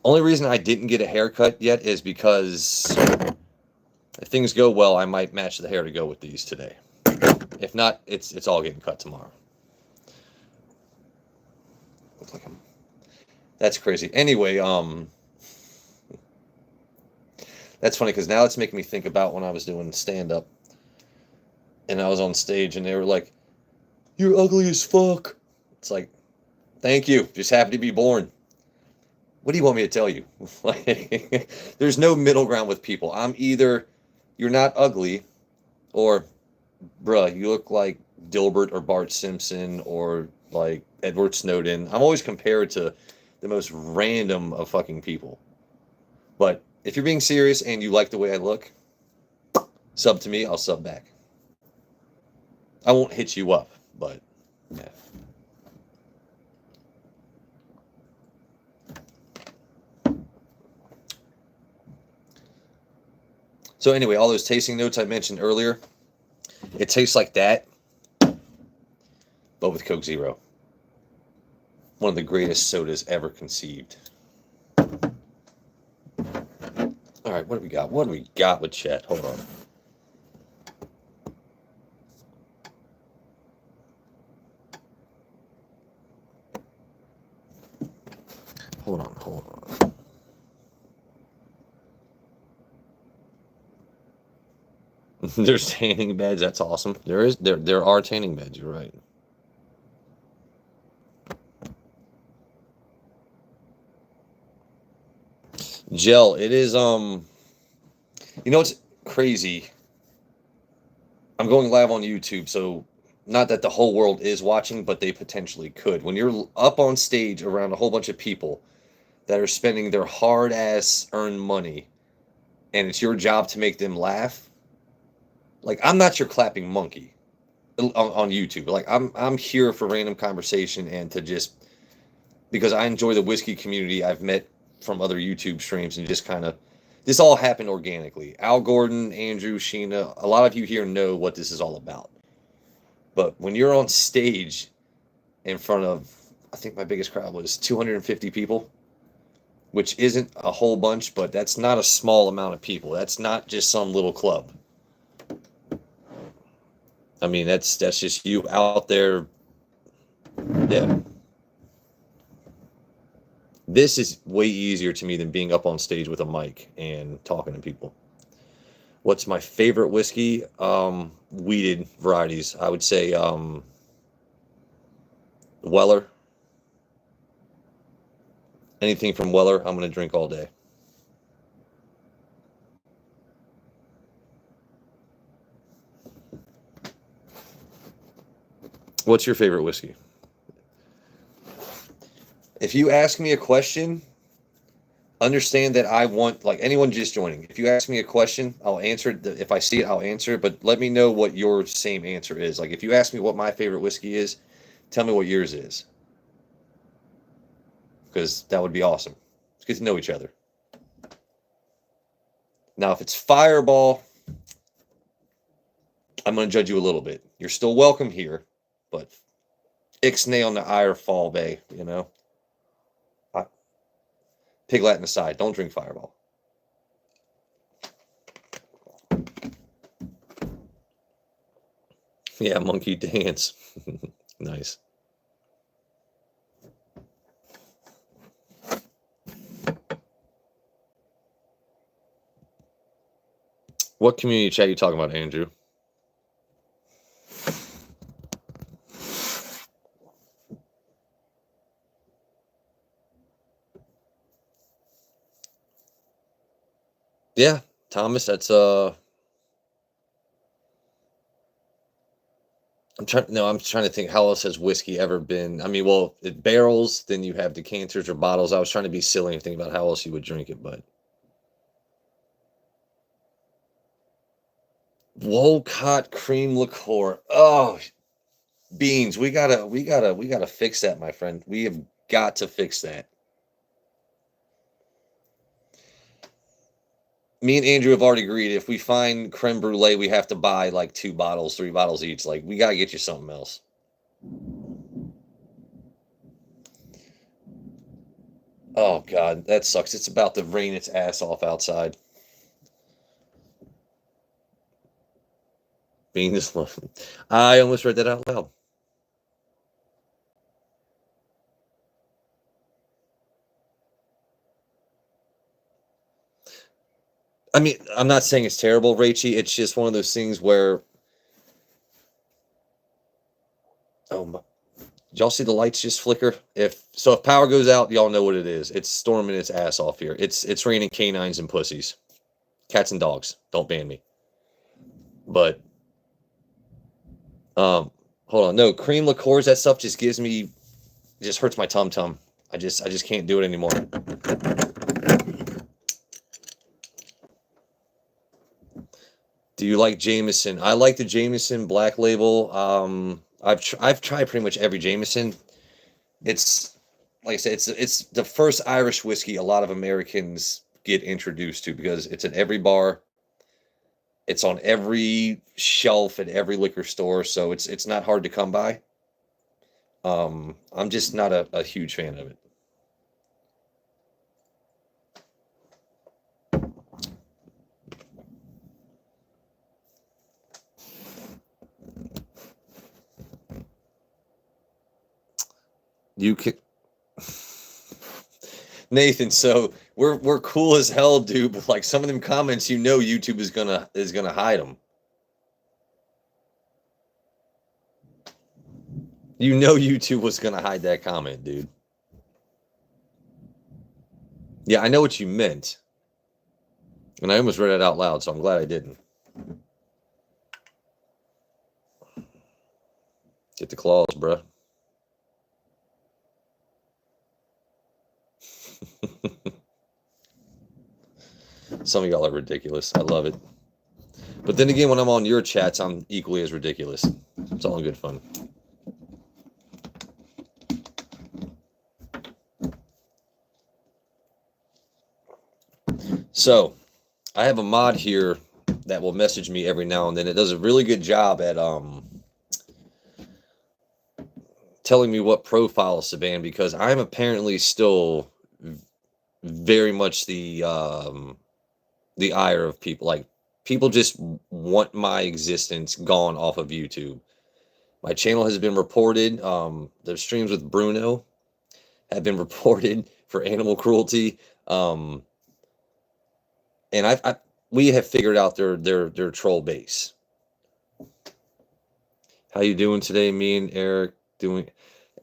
Speaker 1: Only reason I didn't get a haircut yet is because if things go well, I might match the hair to go with these today. If not, it's all getting cut tomorrow. Looks like that's crazy. Anyway, that's funny because now it's making me think about when I was doing stand-up and I was on stage and they were like, "You're ugly as fuck." It's like, thank you. Just happy to be born. What do you want me to tell you? Like, there's no middle ground with people. I'm either you're not ugly or, bruh, you look like Dilbert or Bart Simpson or like Edward Snowden. I'm always compared to the most random of fucking people. But if you're being serious and you like the way I look, sub to me, I'll sub back. I won't hit you up, but yeah. So anyway, all those tasting notes I mentioned earlier, it tastes like that, but with Coke Zero. One of the greatest sodas ever conceived. All right, what do we got? What do we got with Chet? Hold on. Hold on. There's tanning beds. That's awesome. There are tanning beds. You're right. Gel. It is You know what's crazy? I'm going live on YouTube, so not that the whole world is watching, but they potentially could. When you're up on stage around a whole bunch of people that are spending their hard-ass earned money, and it's your job to make them laugh. Like, I'm not your clapping monkey on YouTube. Like, I'm here for random conversation and to just because I enjoy the whiskey community I've met from other YouTube streams and just kind of this all happened organically. Al Gordon, Andrew, Sheena, a lot of you here know what this is all about. But when you're on stage in front of, I think my biggest crowd was 250 people, which isn't a whole bunch, but that's not a small amount of people. That's not just some little club. I mean, that's just you out there. Yeah. This is way easier to me than being up on stage with a mic and talking to people. What's my favorite whiskey? Wheated varieties. I would say Weller. Anything from Weller, I'm going to drink all day. What's your favorite whiskey? If you ask me a question, understand that I want, like anyone just joining, if you ask me a question, I'll answer it. If I see it, I'll answer it. But let me know what your same answer is. Like if you ask me what my favorite whiskey is, tell me what yours is. Because that would be awesome. Let's get to know each other. Now, if it's Fireball, I'm going to judge you a little bit. You're still welcome here, but ixnay on the ire fall bay, you know? Pig Latin aside, don't drink Fireball. Yeah, monkey dance. Nice. What community chat are you talking about, Andrew? Yeah, Thomas, that's I'm trying to think how else has whiskey ever been. I mean, well, it barrels, then you have decanters or bottles. I was trying to be silly and think about how else you would drink it, but Wolcott cream liqueur. Oh, beans. We gotta fix that, my friend. We have got to fix that. Me and Andrew have already agreed if we find creme brulee, we have to buy like 2 bottles, 3 bottles each. Like, we gotta get you something else. Oh God, that sucks. It's about to rain its ass off outside. Beans. I almost read that out loud. I mean, I'm not saying it's terrible, Rachy. It's just one of those things where, oh my, did y'all see the lights just flicker? If power goes out, y'all know what it is. It's storming its ass off here. It's raining canines and pussies, cats and dogs. Don't ban me. But hold on, no cream liqueurs. That stuff just gives me, just hurts my tum tum. I just can't do it anymore. Do you like Jameson? I like the Jameson Black Label. I've tried pretty much every Jameson. It's like I said, it's the first Irish whiskey a lot of Americans get introduced to because it's at every bar. It's on every shelf at every liquor store, so it's not hard to come by. I'm just not a huge fan of it. You can Nathan, so we're cool as hell, dude, but like some of them comments, you know YouTube is gonna hide them. You know YouTube was gonna hide that comment, dude. Yeah, I know what you meant. And I almost read it out loud, so I'm glad I didn't. Get the claws, bruh. Some of y'all are ridiculous. I love it. But then again, when I'm on your chats, I'm equally as ridiculous. It's all in good fun. So, I have a mod here that will message me every now and then. It does a really good job at telling me what profiles to ban because I'm apparently still very much the ire of people. Like People just want my existence gone off of YouTube. My channel has been reported. The streams with Bruno have been reported for animal cruelty. And we have figured out their troll base. How you doing today? Me and Eric doing.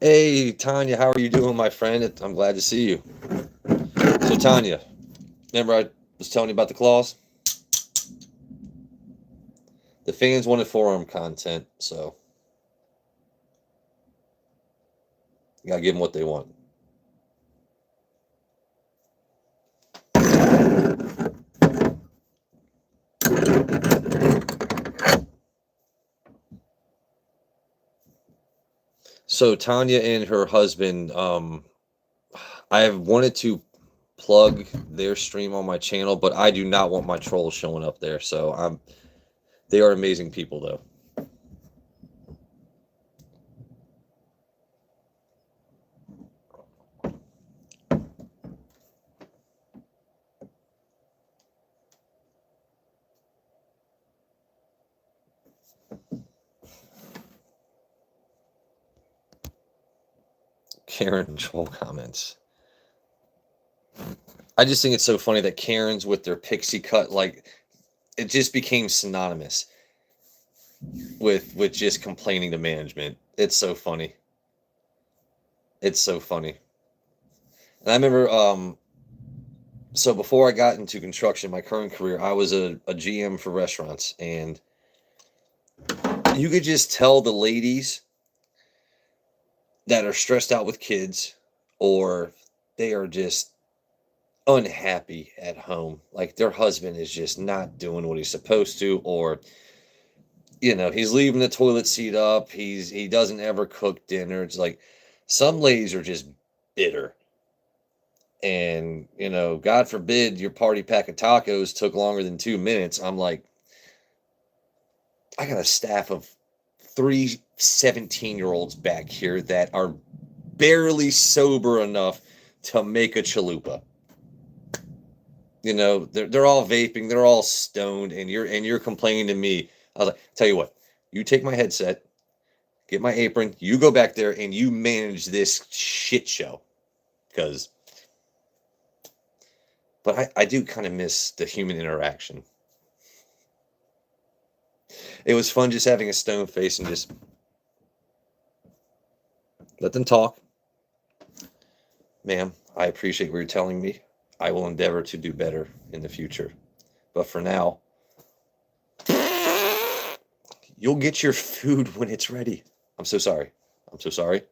Speaker 1: Hey Tanya, how are you doing, my friend? I'm glad to see you. So Tanya, remember I was telling you about the claws? The fans wanted forearm content, so you gotta give them what they want. So Tanya and her husband, I have wanted to plug their stream on my channel, but I do not want my trolls showing up there. So they are amazing people, though. Karen troll comments. I just think it's so funny that Karens with their pixie cut, like, it just became synonymous with just complaining to management. It's so funny. It's so funny. And I remember, so before I got into construction, my current career, I was a GM for restaurants, and you could just tell the ladies that are stressed out with kids, or they are just unhappy at home. Like their husband is just not doing what he's supposed to, or he's leaving the toilet seat up. He doesn't ever cook dinner. It's like some ladies are just bitter. And, God forbid your party pack of tacos took longer than 2 minutes. I'm like, I got a staff of 3 17-year-olds back here that are barely sober enough to make a chalupa. They're all vaping, they're all stoned, and you're complaining to me. I was like, tell you what, you take my headset, get my apron, you go back there and you manage this shit show. But I do kind of miss the human interaction. It was fun just having a stone face and just let them talk. Ma'am, I appreciate what you're telling me. I will endeavor to do better in the future. But for now, you'll get your food when it's ready. I'm so sorry. I'm so sorry.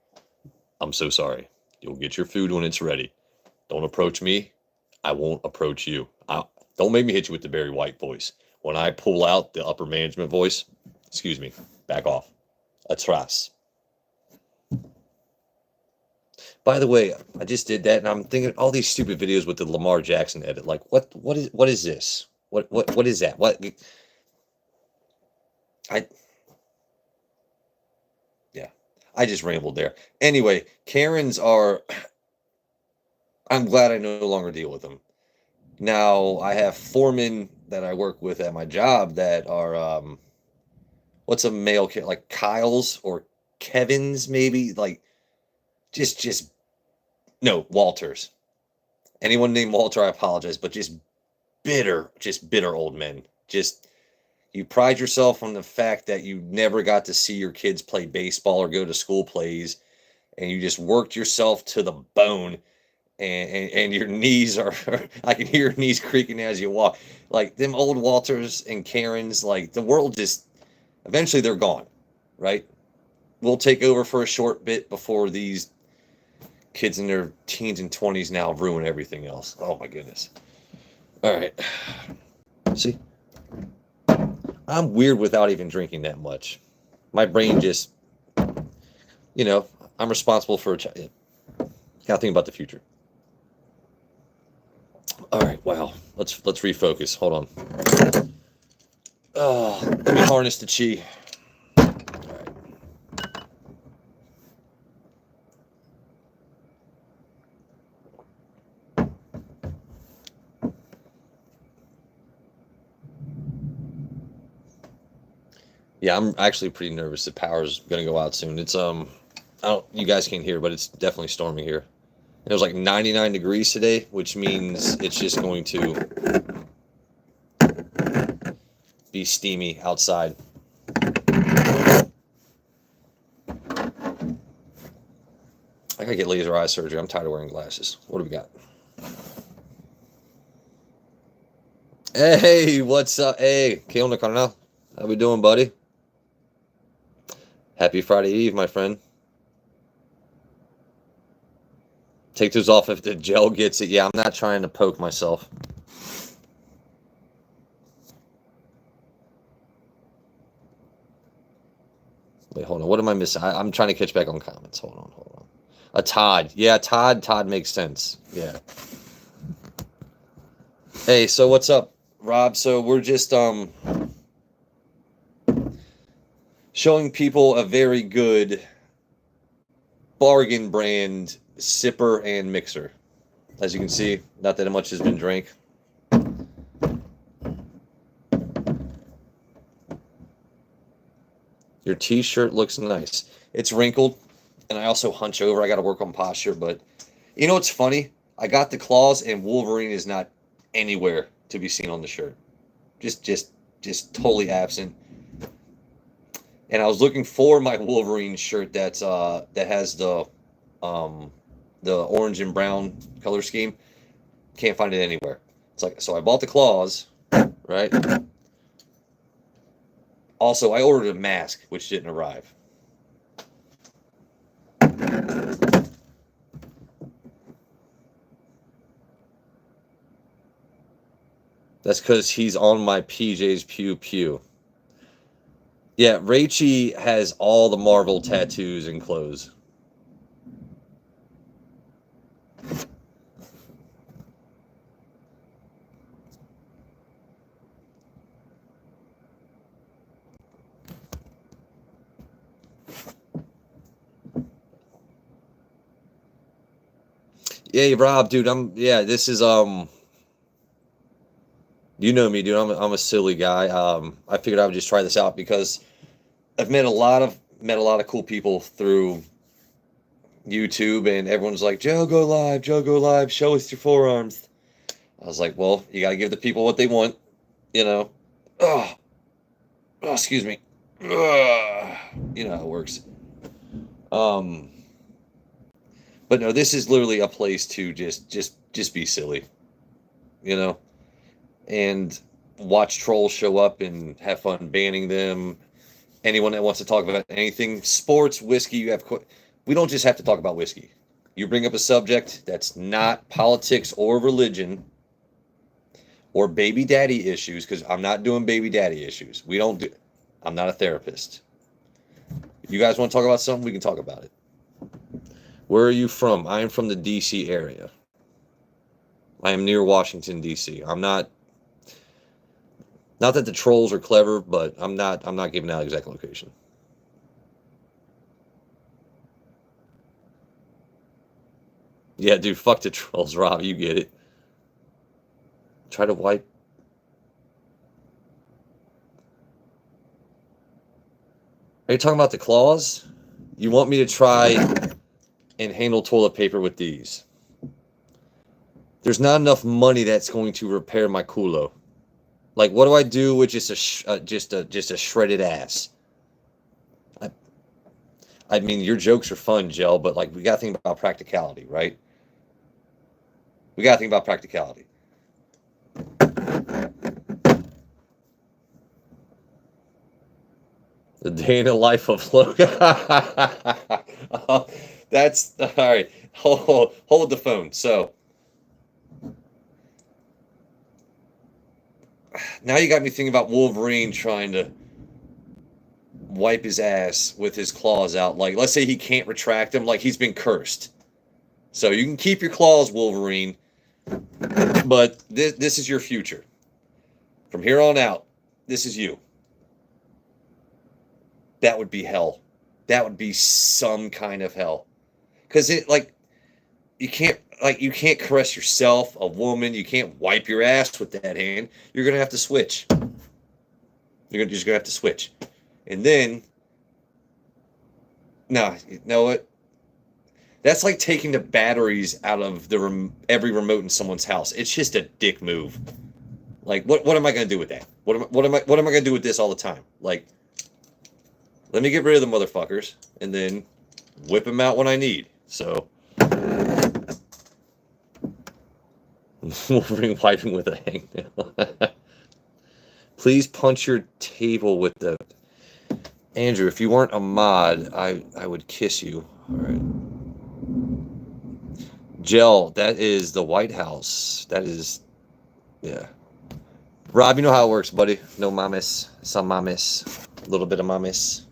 Speaker 1: I'm so sorry. You'll get your food when it's ready. Don't approach me. I won't approach you. Don't make me hit you with the Barry White voice. When I pull out the upper management voice, excuse me, back off. Atrás. By the way, I just did that, and I'm thinking all these stupid videos with the Lamar Jackson edit. Like, what is this? What is that? I just rambled there. Anyway, Karens are. I'm glad I no longer deal with them. Now I have foremen that I work with at my job that are what's a male like Kyle's or Kevin's maybe, like just no, Walters. Anyone named Walter, I apologize, but just bitter old men. Just you pride yourself on the fact that you never got to see your kids play baseball or go to school plays, and you just worked yourself to the bone, and your knees are I can hear your knees creaking as you walk. Like them old Walters and Karens, like the world just eventually they're gone, right? We'll take over for a short bit before these kids in their teens and 20s now ruin everything else. Oh my goodness. All right. See, I'm weird without even drinking that much. My brain just, I'm responsible for gotta think about the future. All right, wow. Let's refocus. Hold on. Oh, let me harness the chi. All right. Yeah, I'm actually pretty nervous. The power's gonna go out soon. It's I don't. You guys can't hear, but it's definitely stormy here. It was like 99 degrees today, which means it's just going to be steamy outside. I gotta get laser eye surgery. I'm tired of wearing glasses. What do we got? Hey, what's up? Hey, ¿qué onda, carnal? How we doing, buddy? Happy Friday Eve, my friend. Take those off if the gel gets it. Yeah, I'm not trying to poke myself. Wait, hold on. What am I missing? I'm trying to catch back on comments. Hold on, hold on. A Todd. Yeah, Todd. Todd makes sense. Yeah. Hey, so what's up, Rob? So we're just showing people a very good bargain brand sipper and mixer. As you can see, not that much has been drank. Your t-shirt looks nice. It's wrinkled, and I also hunch over. I got to work on posture, but you know what's funny? I got the claws, and Wolverine is not anywhere to be seen on the shirt. Just totally absent. And I was looking for my Wolverine shirt that's that has the orange and brown color scheme. Can't find it anywhere. It's like, so I bought the claws, right? Also, I ordered a mask, which didn't arrive. That's because he's on my PJ's pew pew. Yeah, Raichi has all the Marvel tattoos and clothes. Yeah, Rob, dude, this is you know me, dude. I'm a silly guy. I figured I would just try this out because I've met a lot of cool people through YouTube, and everyone's like, Joe, go live, show us your forearms. I was like, well, you got to give the people what they want, you know. Oh, excuse me. You know how it works. But no, this is literally a place to just be silly, you know, and watch trolls show up and have fun banning them. Anyone that wants to talk about anything, sports, whiskey, we don't just have to talk about whiskey. You bring up a subject that's not politics or religion or baby daddy issues, because I'm not doing baby daddy issues. I'm not a therapist. If you guys want to talk about something, we can talk about it. Where are you from? I am from the DC area. I am near Washington, DC. I'm not that the trolls are clever, but I'm not giving out exact location. Yeah, dude, fuck the trolls, Rob. You get it. Try to wipe. Are you talking about the claws? You want me to try and handle toilet paper with these? There's not enough money that's going to repair my culo. Like, what do I do with just a shredded ass? I mean, your jokes are fun, Gel, but like, we gotta think about practicality, right? We gotta think about practicality. The day in the life of Logan. That's all right. Hold the phone. So now you got me thinking about Wolverine trying to wipe his ass with his claws out. Like, let's say he can't retract them, like he's been cursed. So you can keep your claws, Wolverine, but this is your future. From here on out, this is you. That would be hell. That would be some kind of hell. Because you can't caress yourself, a woman. You can't wipe your ass with that hand. You're gonna have to switch. You're just gonna have to switch. And then, no, you know what? That's like taking the batteries out of every remote in someone's house. It's just a dick move. Like, what am I going to do with that? What am I going to do with this all the time? Like, let me get rid of the motherfuckers and then whip them out when I need. So, Wolverine wiping with a hangnail. Please punch your table with the... Andrew, if you weren't a mod, I would kiss you. All right. Gel, that is the White House. That is... Yeah. Rob, you know how it works, buddy. No mames. Some mames. A little bit of mames.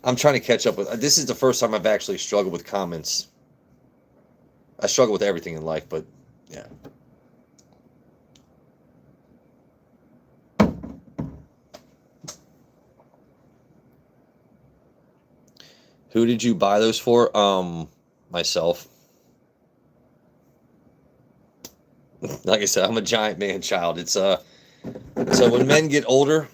Speaker 1: I'm trying to catch up with... This is the first time I've actually struggled with comments. I struggle with everything in life, but... Yeah. Who did you buy those for? Myself. Like I said, I'm a giant man child. It's so when men get older,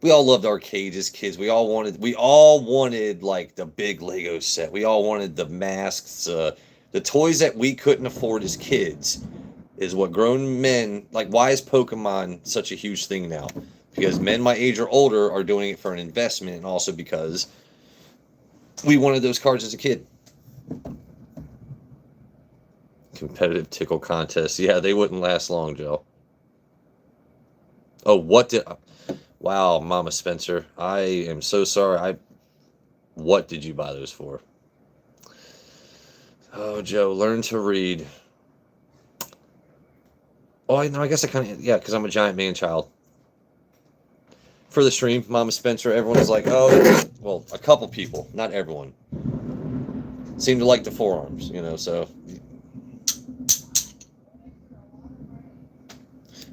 Speaker 1: we all loved arcades as kids. We all wanted like the big Lego set. We all wanted the masks, the toys that we couldn't afford as kids is what grown men like. Why is Pokemon such a huge thing now? Because men my age or older are doing it for an investment, and also because we wanted those cards as a kid. Competitive tickle contest. Yeah, they wouldn't last long, Joe. Oh, what did... Wow, Mama Spencer. I am so sorry. What did you buy those for? Oh, Joe, learn to read. Oh, I guess I kind of... Yeah, because I'm a giant man child. For the stream, Mama Spencer, everyone was like, oh, well, a couple people, not everyone, seem to like the forearms, so.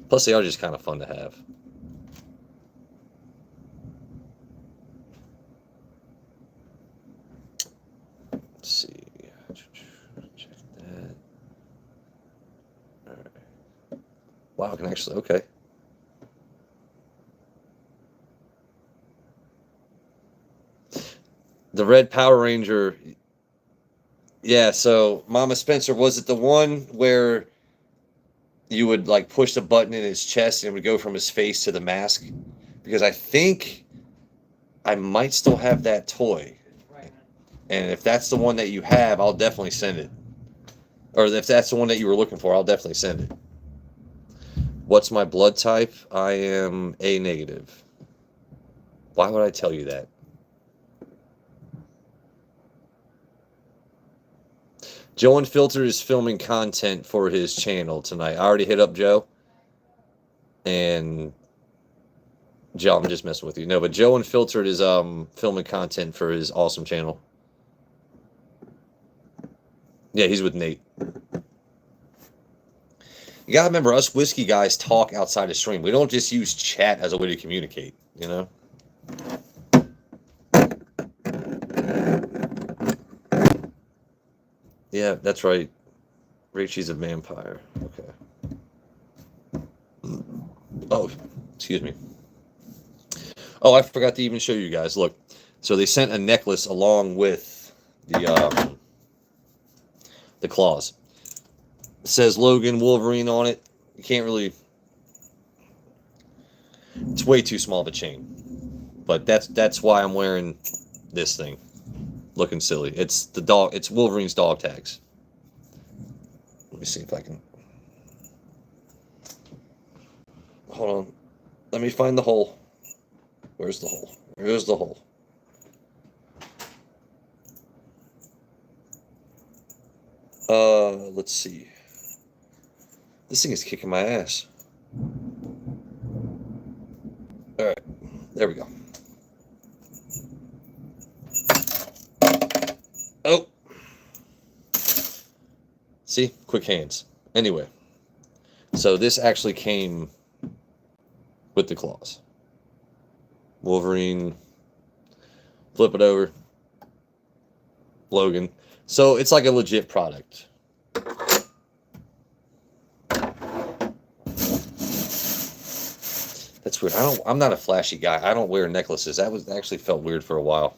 Speaker 1: Plus, they are just kind of fun to have. Let's see. Check that. All right. Wow, I can actually, okay. The Red Power Ranger. Yeah, so Mama Spencer, was it the one where you would like push the button in his chest and it would go from his face to the mask? Because I think I might still have that toy. Right. And if that's the one that you have, I'll definitely send it. Or if that's the one that you were looking for, I'll definitely send it. What's my blood type? I am A negative. Why would I tell you that? Joe Unfiltered is filming content for his channel tonight. I already hit up Joe. And Joe, I'm just messing with you. No, but Joe Unfiltered is filming content for his awesome channel. Yeah, he's with Nate. You gotta remember, us whiskey guys talk outside of stream. We don't just use chat as a way to communicate, Yeah, that's right. Rachel's a vampire. Okay. Oh, excuse me. Oh, I forgot to even show you guys. Look, so they sent a necklace along with the claws. It says Logan Wolverine on it. You can't really... It's way too small of a chain. But that's why I'm wearing this thing. Looking silly. It's the dog. It's Wolverine's dog tags. Let me see if I can... Hold on. Let me find the hole. Where's the hole? Where's the hole? Let's see. This thing is kicking my ass. All right. There we go. Oh. See? Quick hands. Anyway. So this actually came with the claws. Wolverine. Flip it over. Logan. So it's like a legit product. That's weird. I'm not a flashy guy. I don't wear necklaces. That actually felt weird for a while.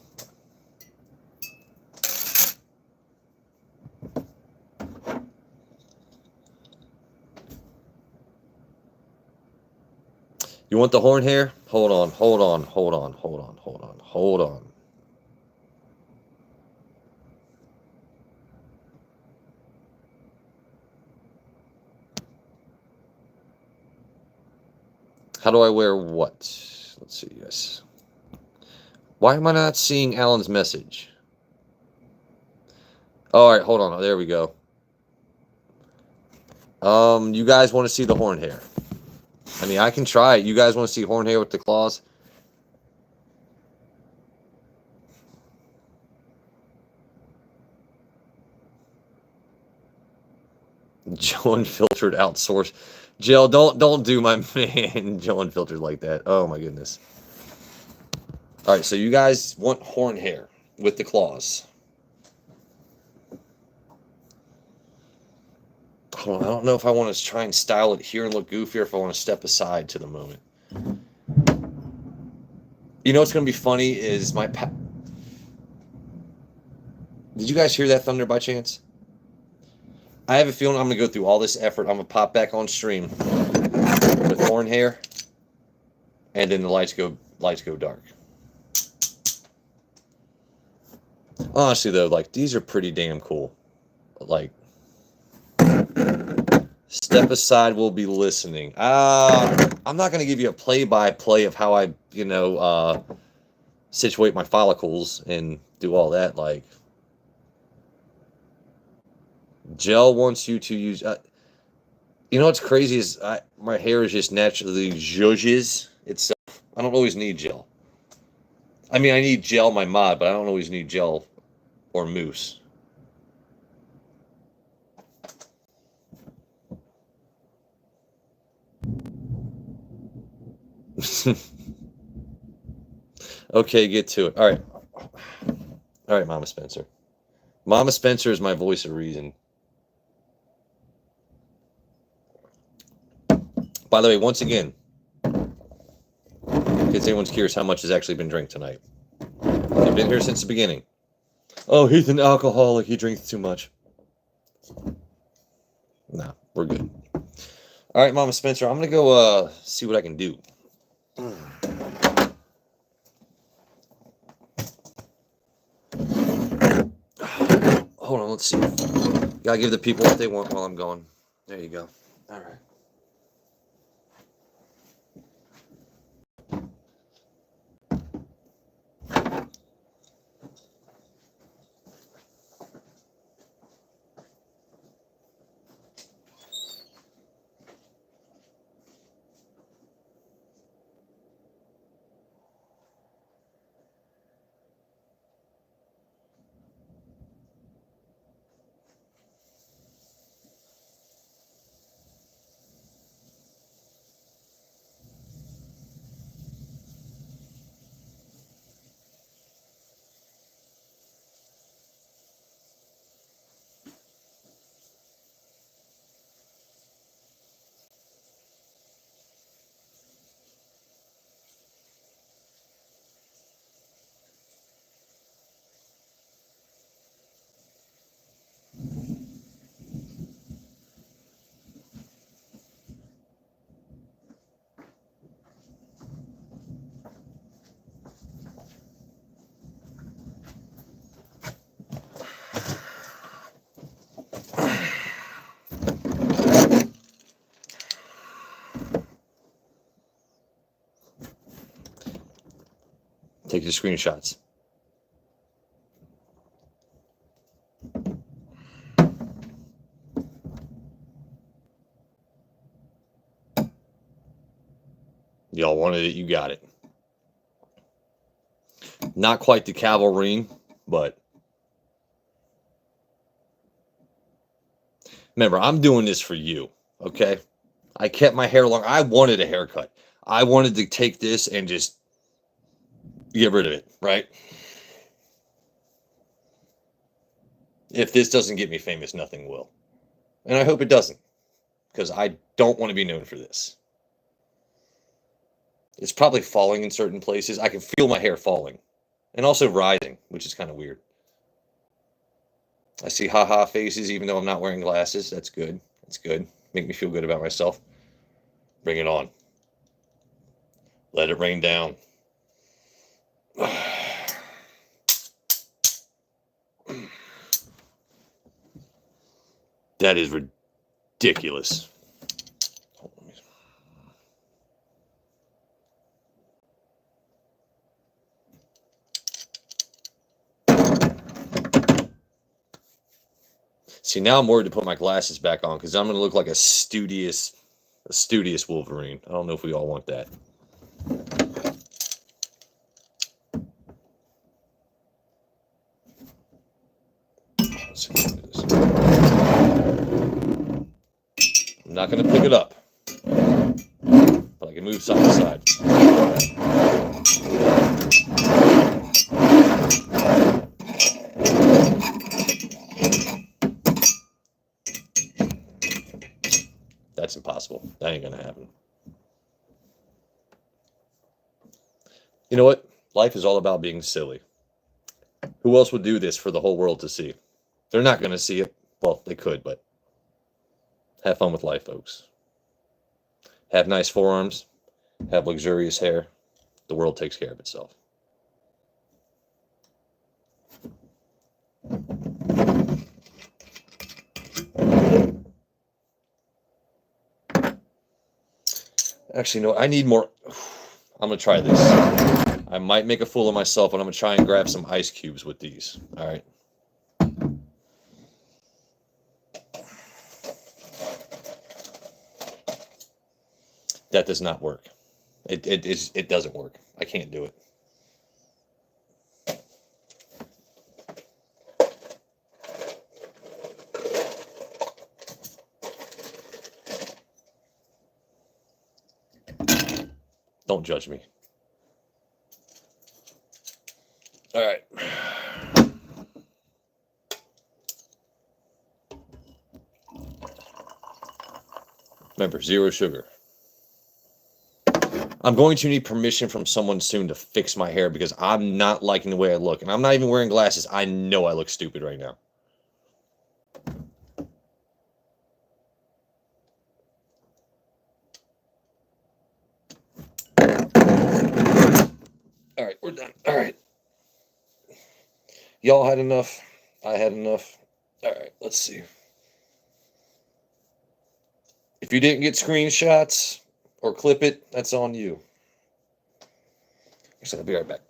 Speaker 1: You want the horn hair? Hold on, hold on, hold on, hold on, hold on, hold on. How do I wear what? Let's see, yes. Why am I not seeing Alan's message? All right, hold on. There we go. You guys want to see the horn hair? I mean, I can try it. You guys want to see horn hair with the claws? Joe Unfiltered outsource. Jill, don't do my man Joe Unfiltered like that. Oh my goodness. All right, so you guys want horn hair with the claws. Hold on, I don't know if I want to try and style it here and look goofy or if I want to step aside to the moment. You know what's going to be funny is my... Did you guys hear that thunder by chance? I have a feeling I'm going to go through all this effort. I'm going to pop back on stream with horn hair, and then the lights go dark. Honestly, though, like, these are pretty damn cool. Like, step aside, we'll be listening. I'm not going to give you a play-by-play of how I, situate my follicles and do all that. Like, Gel wants you to use... you know what's crazy is my hair is just naturally zhuzhes itself. I don't always need gel. I mean, I need gel my mod, but I don't always need gel or mousse. Okay, get to it. All right. All right, Mama Spencer. Mama Spencer is my voice of reason. By the way, once again, in case anyone's curious how much has actually been drank tonight. I've been here since the beginning. Oh, he's an alcoholic. He drinks too much. Nah, we're good. All right, Mama Spencer, I'm going to go see what I can do. Hold on, let's see. Gotta give the people what they want while I'm gone. There you go. All right. Take your screenshots. Y'all wanted it, you got it. Not quite the cavalry, but remember, I'm doing this for you, okay? I kept my hair long. I wanted a haircut. I wanted to take this and just get rid of it, right? If this doesn't get me famous, nothing will. And I hope it doesn't, because I don't want to be known for this. It's probably falling in certain places. I can feel my hair falling and also rising, which is kind of weird. I see haha faces even though I'm not wearing glasses. That's good. That's good. Make me feel good about myself. Bring it on. Let it rain down. That is ridiculous. See, now I'm worried to put my glasses back on because I'm going to look like a studious Wolverine. I don't know if we all want that. I'm not going to pick it up, but I can move side to side. That's impossible. That ain't going to happen. You know what? Life is all about being silly. Who else would do this for the whole world to see? They're not going to see it. Well, they could, but have fun with life, folks. Have nice forearms. Have luxurious hair. The world takes care of itself. Actually, no, I need more. I'm going to try this. I might make a fool of myself, and I'm going to try and grab some ice cubes with these. All right. That does not work. It doesn't work. I can't do it. Don't judge me. All right. Remember, 0 sugar. I'm going to need permission from someone soon to fix my hair because I'm not liking the way I look. And I'm not even wearing glasses. I know I look stupid right now. All right, we're done. All right. Y'all had enough. I had enough. All right, let's see. If you didn't get screenshots or clip it, that's on you. I'll be right back.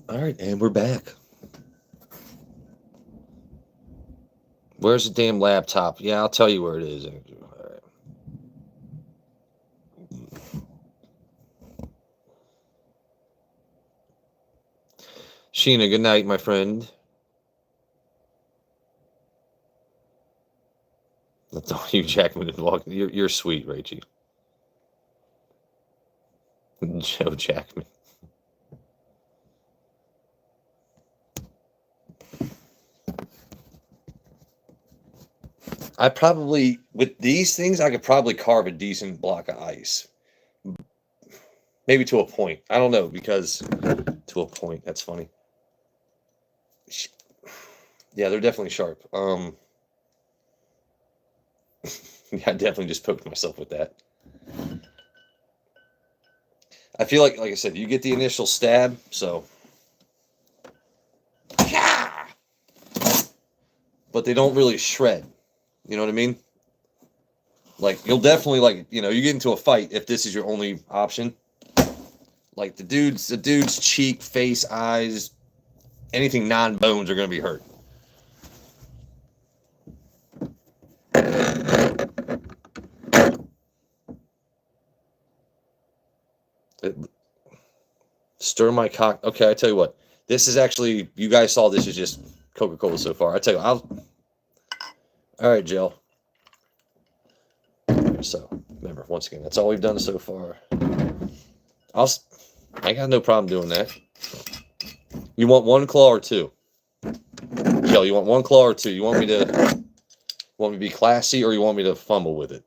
Speaker 1: All right, and we're back. Where's the damn laptop? Yeah, I'll tell you where it is. All right. Sheena, good night, my friend. That's all you, Jackman. You're sweet, Rachie. Joe Jackman. I probably, with these things, I could probably carve a decent block of ice. Maybe to a point. I don't know, because to a point. That's funny. Yeah, they're definitely sharp. Yeah, I definitely just poked myself with that. I feel like I said, you get the initial stab, so. But they don't really shred. You know what I mean? Like, you'll definitely, like, you get into a fight if this is your only option. Like, the dude's cheek, face, eyes, anything non-bones are going to be hurt. Stir my cock. Okay, I tell you what. This is actually, you guys saw this is just Coca-Cola so far. I tell you, all right, Jill. So, remember, once again, that's all we've done so far. I got no problem doing that. You want one claw or two? Jill, you want one claw or two? You want me to be classy, or you want me to fumble with it?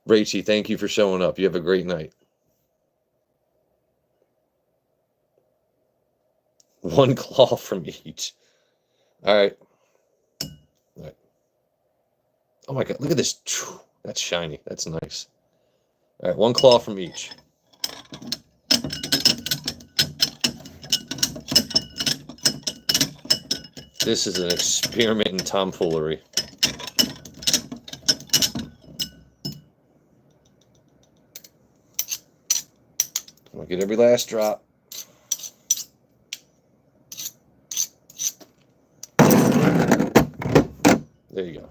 Speaker 1: Rachie, thank you for showing up. You have a great night. One claw from each. All right. All right. Oh my God, look at this. That's shiny. That's nice. All right, one claw from each. This is an experiment in tomfoolery. I'll get every last drop. There you go.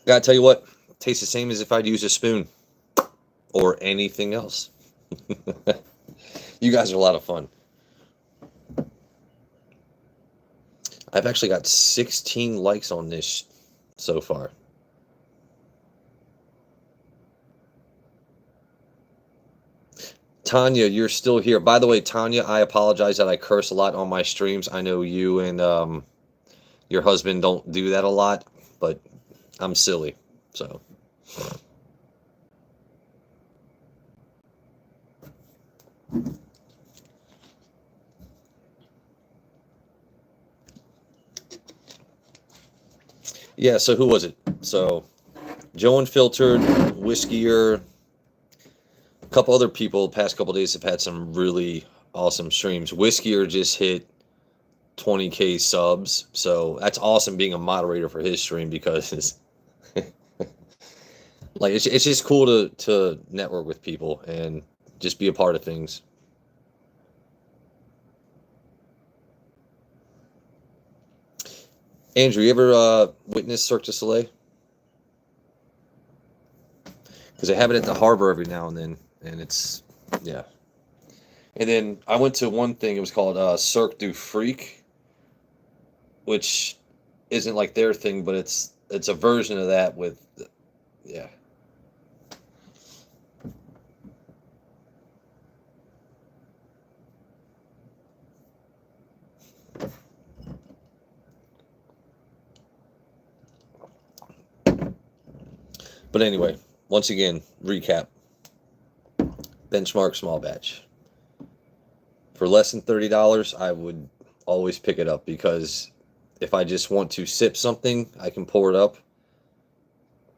Speaker 1: Gotta tell you what, it tastes the same as if I'd use a spoon or anything else. You guys are a lot of fun. I've actually got 16 likes on this so far. Tanya, you're still here. By the way, Tanya, I apologize that I curse a lot on my streams. I know you and your husband don't do that a lot, but I'm silly, so. Yeah, so who was it? So, Joe Unfiltered, Whiskier, a couple other people the past couple days have had some really awesome streams. Whiskier just hit 20K subs, so that's awesome being a moderator for his stream, because like it's just cool to network with people and just be a part of things. Andrew, you ever witness Cirque du Soleil? Because they have it at the harbor every now and then, and it's, yeah. And then I went to one thing, it was called Cirque du Freak, which isn't like their thing, but it's a version of that with, yeah. But anyway, once again, recap. Benchmark small batch. For less than $30, I would always pick it up, because if I just want to sip something, I can pour it up.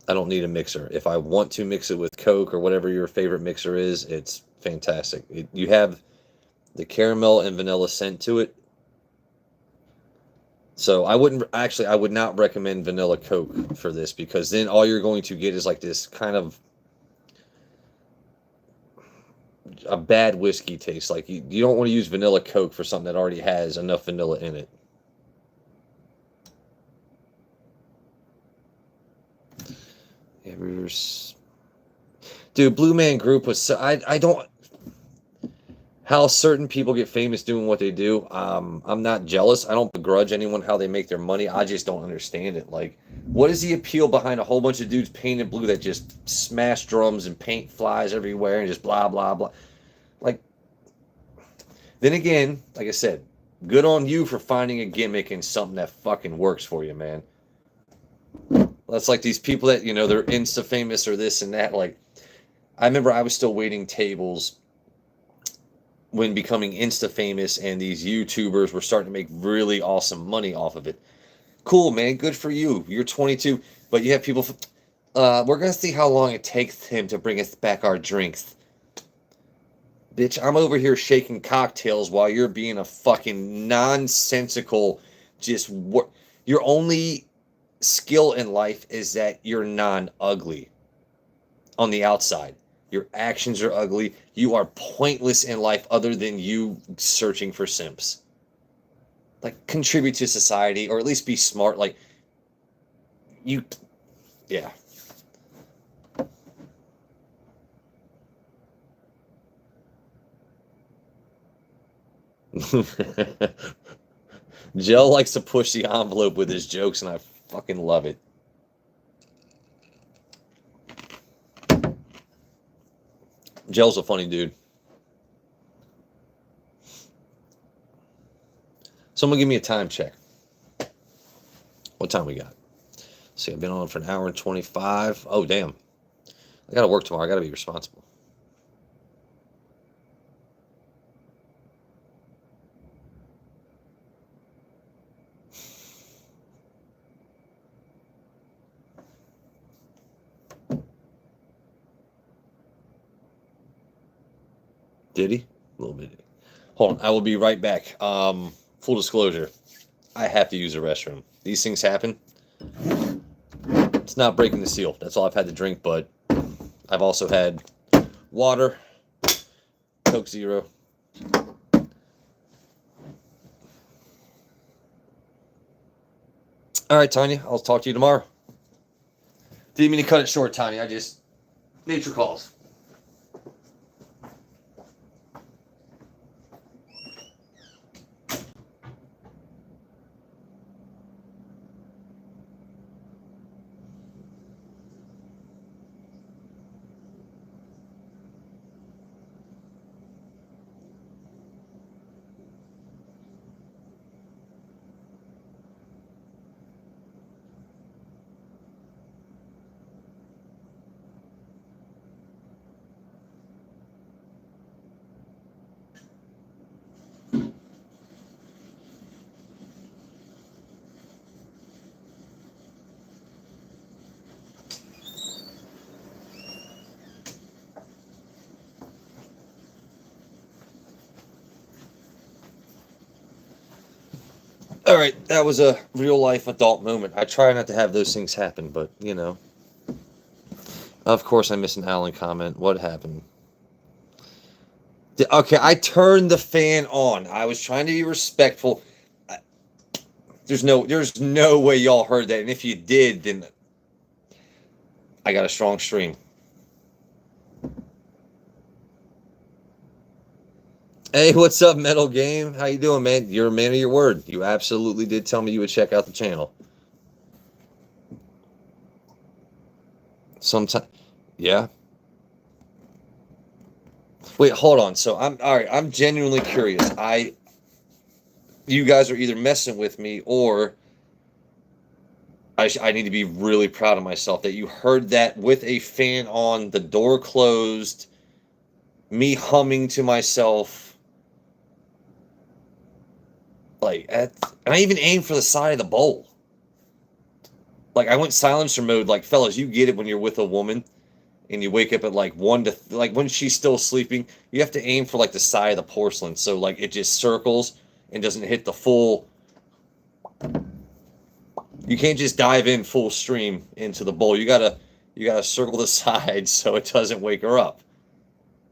Speaker 1: I don't need a mixer. If I want to mix it with Coke or whatever your favorite mixer is, it's fantastic. You have the caramel and vanilla scent to it. So I would not recommend vanilla Coke for this, because then all you're going to get is like this kind of a bad whiskey taste. Like you don't want to use vanilla Coke for something that already has enough vanilla in it. Yeah, dude, Blue Man Group was so, I don't, how certain people get famous doing what they do. I'm not jealous. I don't begrudge anyone how they make their money. I just don't understand it. Like, what is the appeal behind a whole bunch of dudes painted blue that just smash drums and paint flies everywhere and just blah, blah, blah? Like, then again, like I said, good on you for finding a gimmick and something that fucking works for you, man. That's like these people that, they're Insta famous or this and that. Like, I remember I was still waiting tables when becoming Insta famous, and these YouTubers were starting to make really awesome money off of it. Cool, man. Good for you. You're 22, but you have people. We're going to see how long it takes him to bring us back our drinks. Bitch, I'm over here shaking cocktails while you're being a fucking nonsensical, your only skill in life is that you're non-ugly on the outside. Your actions are ugly. You are pointless in life other than you searching for simps. Like, contribute to society, or at least be smart. Like, Yeah. Joe likes to push the envelope with his jokes, and I fucking love it. Joe's a funny dude. Someone give me a time check. What time we got? See, I've been on for an hour and 25. Oh, damn. I got to work tomorrow. I got to be responsible. Did he? A little bit. Hold on. I will be right back. Full disclosure. I have to use a restroom. These things happen. It's not breaking the seal. That's all I've had to drink, but I've also had water, Coke Zero. All right, Tanya. I'll talk to you tomorrow. Didn't mean to cut it short, Tanya. Nature calls. All right, that was a real life adult moment. I try not to have those things happen, but you know. Of course, I missed an Alan comment. What happened? Okay, I turned the fan on. I was trying to be respectful. There's no way y'all heard that, and if you did, then I got a strong stream. Hey, what's up, Metal Game? How you doing, man? You're a man of your word. You absolutely did tell me you would check out the channel. Sometime, yeah. Wait, hold on. So I'm all right. I'm genuinely curious. You guys are either messing with me or I need to be really proud of myself that you heard that with a fan on, the door closed, me humming to myself. And I even aimed for the side of the bowl. Like, I went silencer mode. Like, fellas, you get it when you're with a woman and you wake up at like when she's still sleeping, you have to aim for like the side of the porcelain. So like it just circles and doesn't hit the full. You can't just dive in full stream into the bowl. You gotta circle the sides so it doesn't wake her up.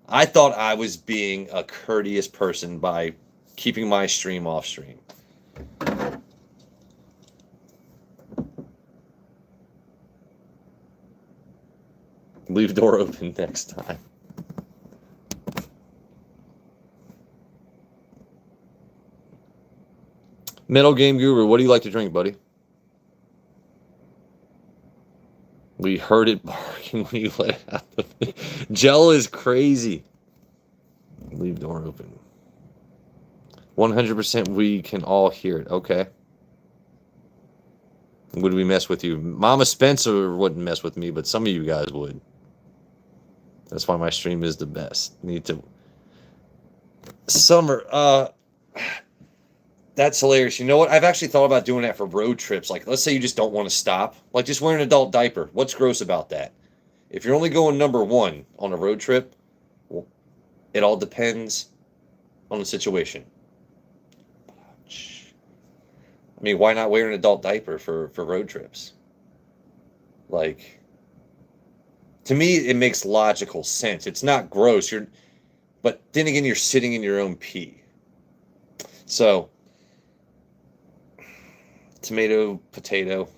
Speaker 1: I thought I was being a courteous person by keeping my stream off stream. Leave door open next time. Metal Game Guru, what do you like to drink, buddy? We heard it barking when you let it out. Gel is crazy. Leave door open. 100% we can all hear it. Okay. Would we mess with you? Mama Spencer wouldn't mess with me, but some of you guys would. That's why my stream is the best. Need to. Summer, that's hilarious. You know what? I've actually thought about doing that for road trips. Like, let's say you just don't want to stop. Like, just wear an adult diaper. What's gross about that? If you're only going number one on a road trip, well, it all depends on the situation. I mean, why not wear an adult diaper for road trips? Like, to me, it makes logical sense. It's not gross. But then again, you're sitting in your own pee. So, tomato, potato.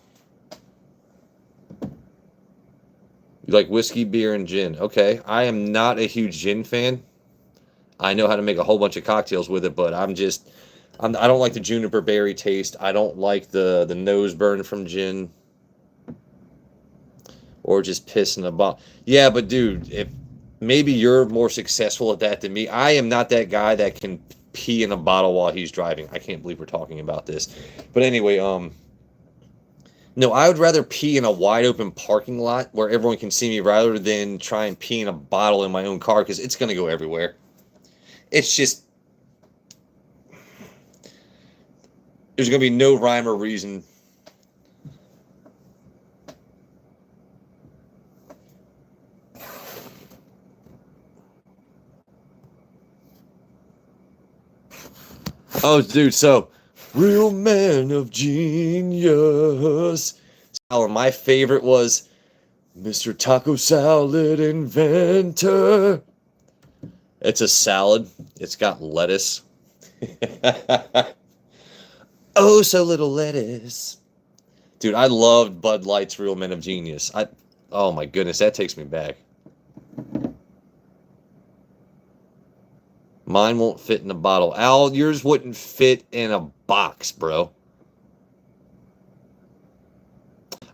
Speaker 1: You like whiskey, beer, and gin. Okay. I am not a huge gin fan. I know how to make a whole bunch of cocktails with it, but I don't like the juniper berry taste. I don't like the nose burn from gin or just piss in a bottle. Yeah, but dude, if maybe you're more successful at that than me. I am not that guy that can pee in a bottle while he's driving. I can't believe we're talking about this. But anyway, no, I would rather pee in a wide open parking lot where everyone can see me rather than try and pee in a bottle in my own car because it's going to go everywhere. It's just, there's going to be no rhyme or reason. Oh, dude, so real man of genius. Oh, my favorite was Mr. Taco Salad Inventor. It's a salad. It's got lettuce. Oh, so little lettuce. Dude, I loved Bud Light's Real Men of Genius. Oh my goodness, that takes me back. Mine won't fit in a bottle. Al, yours wouldn't fit in a box, bro.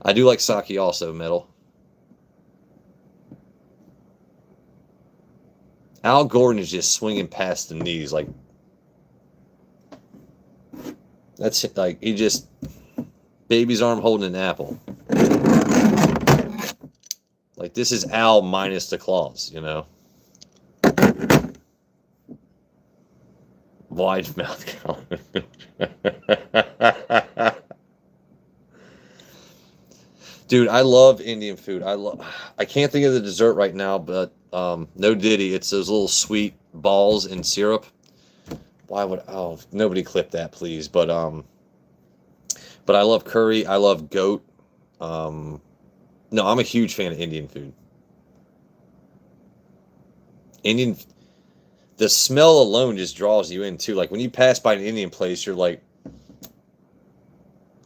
Speaker 1: I do like sake also, Metal. Al Gordon is just swinging past the knees like that's like he just baby's arm holding an apple. Like this is Al minus the claws, you know. Wide mouth count. Dude, I love Indian food. I can't think of the dessert right now, but no Diddy. It's those little sweet balls in syrup. Why would nobody clip that, please. But I love curry. I love goat. No, I'm a huge fan of Indian food. The smell alone just draws you in too. Like when you pass by an Indian place, you're like,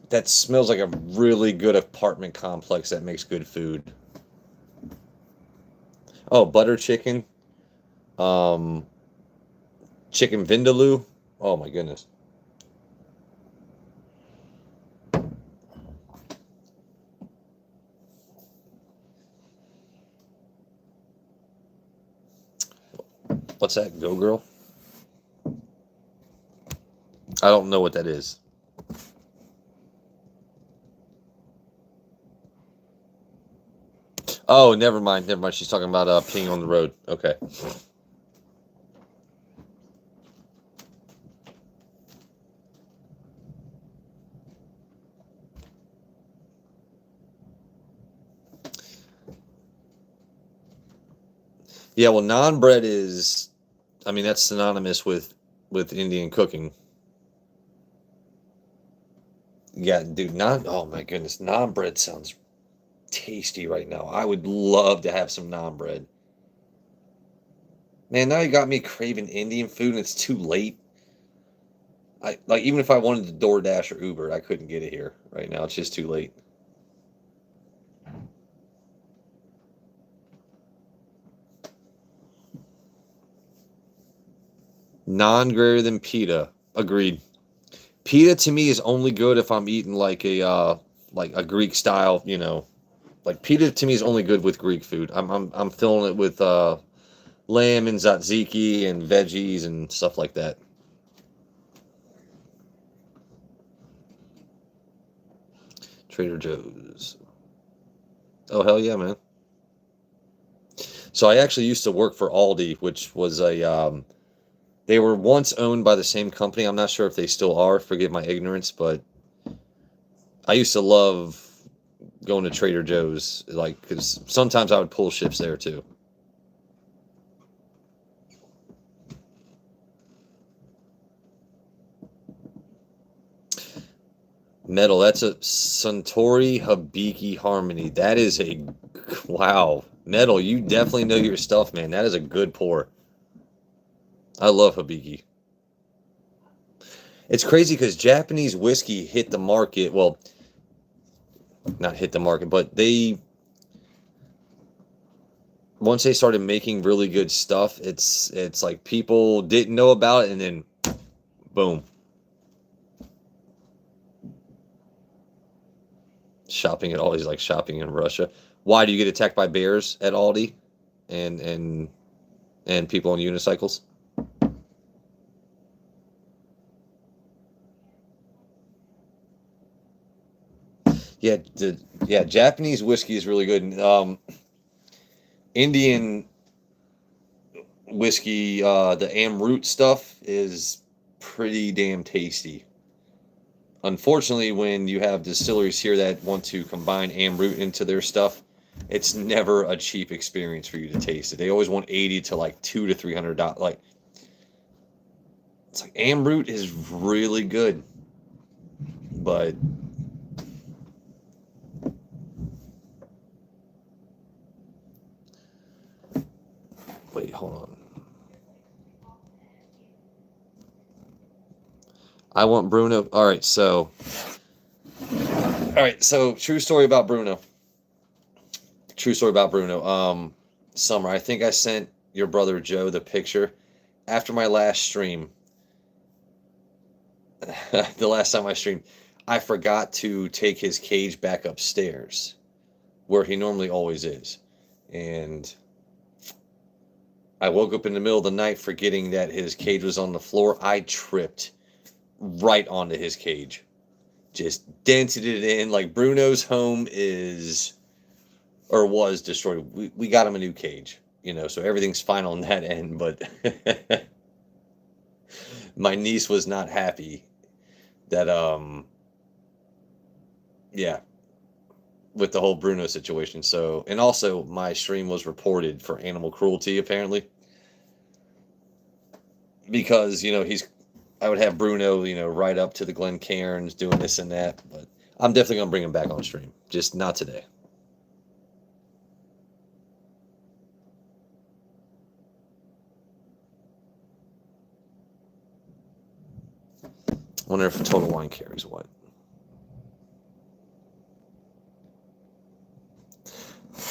Speaker 1: that smells like a really good apartment complex that makes good food. Oh, butter chicken, um, chicken vindaloo. Oh my goodness. What's that? Go Girl? I don't know what that is. Oh, never mind. Never mind. She's talking about peeing on the road. Okay. Yeah, well, naan bread is, I mean, that's synonymous with Indian cooking. Yeah, dude, naan. Oh my goodness, naan bread sounds tasty right now. I would love to have some naan bread. Man, now you got me craving Indian food, and it's too late. I like even if I wanted to DoorDash or Uber, I couldn't get it here right now. It's just too late. Non greater than pita. Agreed. Pita to me is only good if I'm eating like a Greek style, you know. Like pita to me is only good with Greek food. I'm filling it with lamb and tzatziki and veggies and stuff like that. Trader Joe's. Oh hell yeah, man. So I actually used to work for Aldi, which was a they were once owned by the same company. I'm not sure if they still are. Forgive my ignorance, but I used to love going to Trader Joe's, like, because sometimes I would pull shifts there too. Metal, that's a Suntory Hibiki Harmony. That is a wow. Metal, you definitely know your stuff, man. That is a good pour. I love Hibiki. It's crazy because Japanese whiskey hit the market. Well, not hit the market, but once they started making really good stuff, it's like people didn't know about it, and then boom, shopping at Aldi's like shopping in Russia. Why do you get attacked by bears at Aldi, and people on unicycles? Yeah, Japanese whiskey is really good. Indian whiskey, the Amroot stuff is pretty damn tasty. Unfortunately, when you have distilleries here that want to combine Amroot into their stuff, it's never a cheap experience for you to taste it. They always want 80 to like $200 to $300. Like, it's like Amroot is really good, but wait, hold on. I want Bruno. All right, so true story about Bruno. True story about Bruno. Summer, I think I sent your brother Joe the picture after my last stream. The last time I streamed, I forgot to take his cage back upstairs where he normally always is. And I woke up in the middle of the night forgetting that his cage was on the floor. I tripped right onto his cage. Just dented it in. Like, Bruno's home is, or was destroyed. We got him a new cage, so everything's fine on that end. But my niece was not happy that, yeah, with the whole Bruno situation. So, and also my stream was reported for animal cruelty, apparently, because, I would have Bruno, right up to the Glen Cairns doing this and that. But I'm definitely going to bring him back on stream, just not today. I wonder if Total Wine carries what.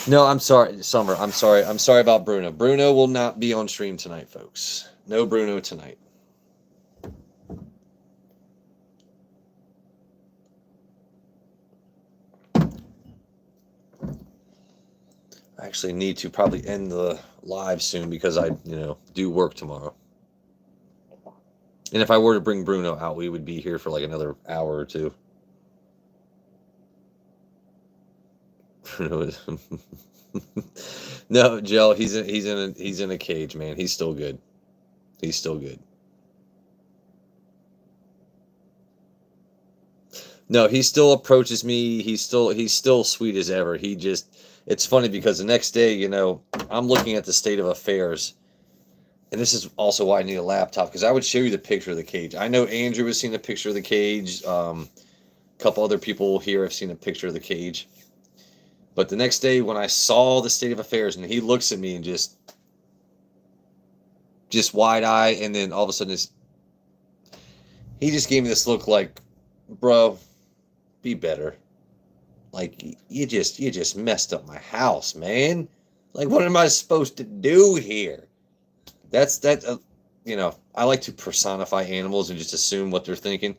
Speaker 1: No, I'm sorry, Summer. I'm sorry. I'm sorry about Bruno. Bruno will not be on stream tonight, folks. No Bruno tonight. I actually need to probably end the live soon because I, do work tomorrow. And if I were to bring Bruno out, we would be here for like another hour or two. No, Joe, he's in a cage, man. He's still good. He's still good. No, he still approaches me. He's still sweet as ever. It's funny because the next day, I'm looking at the state of affairs. And this is also why I need a laptop, because I would show you the picture of the cage. I know Andrew has seen a picture of the cage. A couple other people here have seen a picture of the cage. But the next day, when I saw the state of affairs, and he looks at me and just wide eye, and then all of a sudden, he just gave me this look like, bro, be better. Like, you just messed up my house, man. Like, what am I supposed to do here? That's that. I like to personify animals and just assume what they're thinking.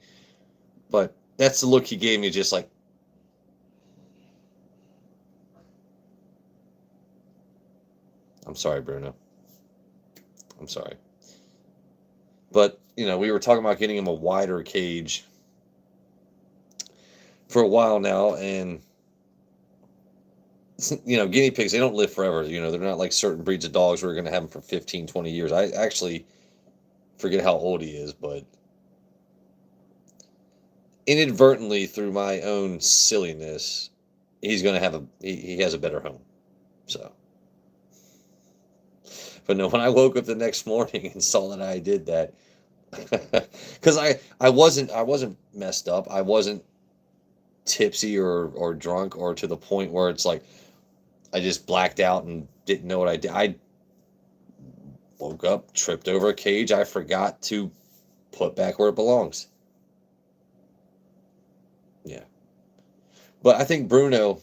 Speaker 1: But that's the look he gave me, just like, I'm sorry, Bruno. I'm sorry. But, we were talking about getting him a wider cage for a while now, and, guinea pigs, they don't live forever. They're not like certain breeds of dogs where we're going to have them for 15, 20 years. I actually forget how old he is, but inadvertently, through my own silliness, he's going to have he has a better home. So. But no, when I woke up the next morning and saw that I did that, because I wasn't messed up. I wasn't tipsy or drunk or to the point where it's like I just blacked out and didn't know what I did. I woke up, tripped over a cage. I forgot to put back where it belongs. Yeah. But I think Bruno,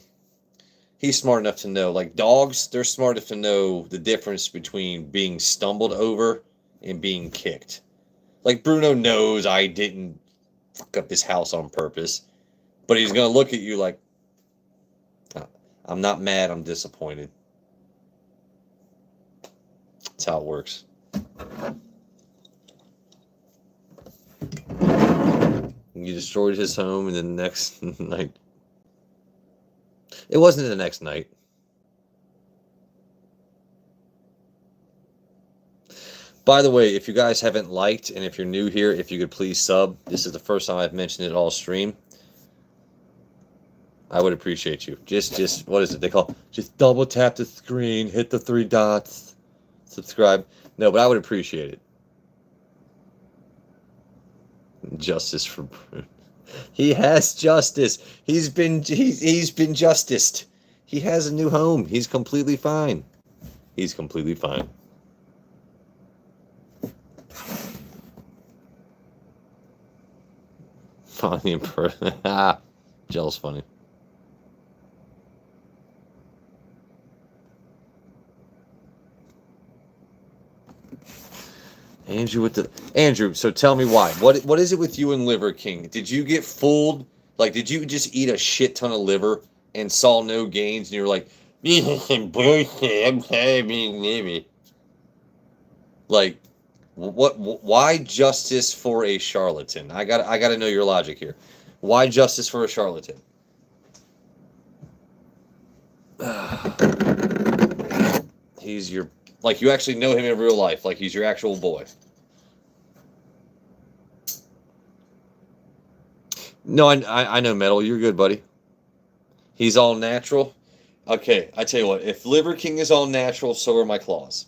Speaker 1: he's smart enough to know. Like dogs, they're smart enough to know the difference between being stumbled over and being kicked. Like Bruno knows I didn't fuck up his house on purpose, but he's gonna look at you like, I'm not mad, I'm disappointed. That's how it works. You destroyed his home, and then the next night. It wasn't the next night. By the way, if you guys haven't liked, and if you're new here, if you could please sub. This is the first time I've mentioned it all stream. I would appreciate you. Just what is it they call? Just double tap the screen, hit the 3 dots, subscribe. No, but I would appreciate it. Justice for Bruno. He has justice. He's been justiced. He has a new home. He's completely fine. He's completely fine. Funny in person. Jell's funny. Andrew, so tell me why. What is it with you and Liver King? Did you get fooled? Like, did you just eat a shit ton of liver and saw no gains, and you were like, like, why justice for a charlatan? I gotta know your logic here. Why justice for a charlatan? He's your, like, you actually know him in real life, like he's your actual boy. No, I know Metal. You're good, buddy. He's all natural. Okay, I tell you what. If Liver King is all natural, so are my claws.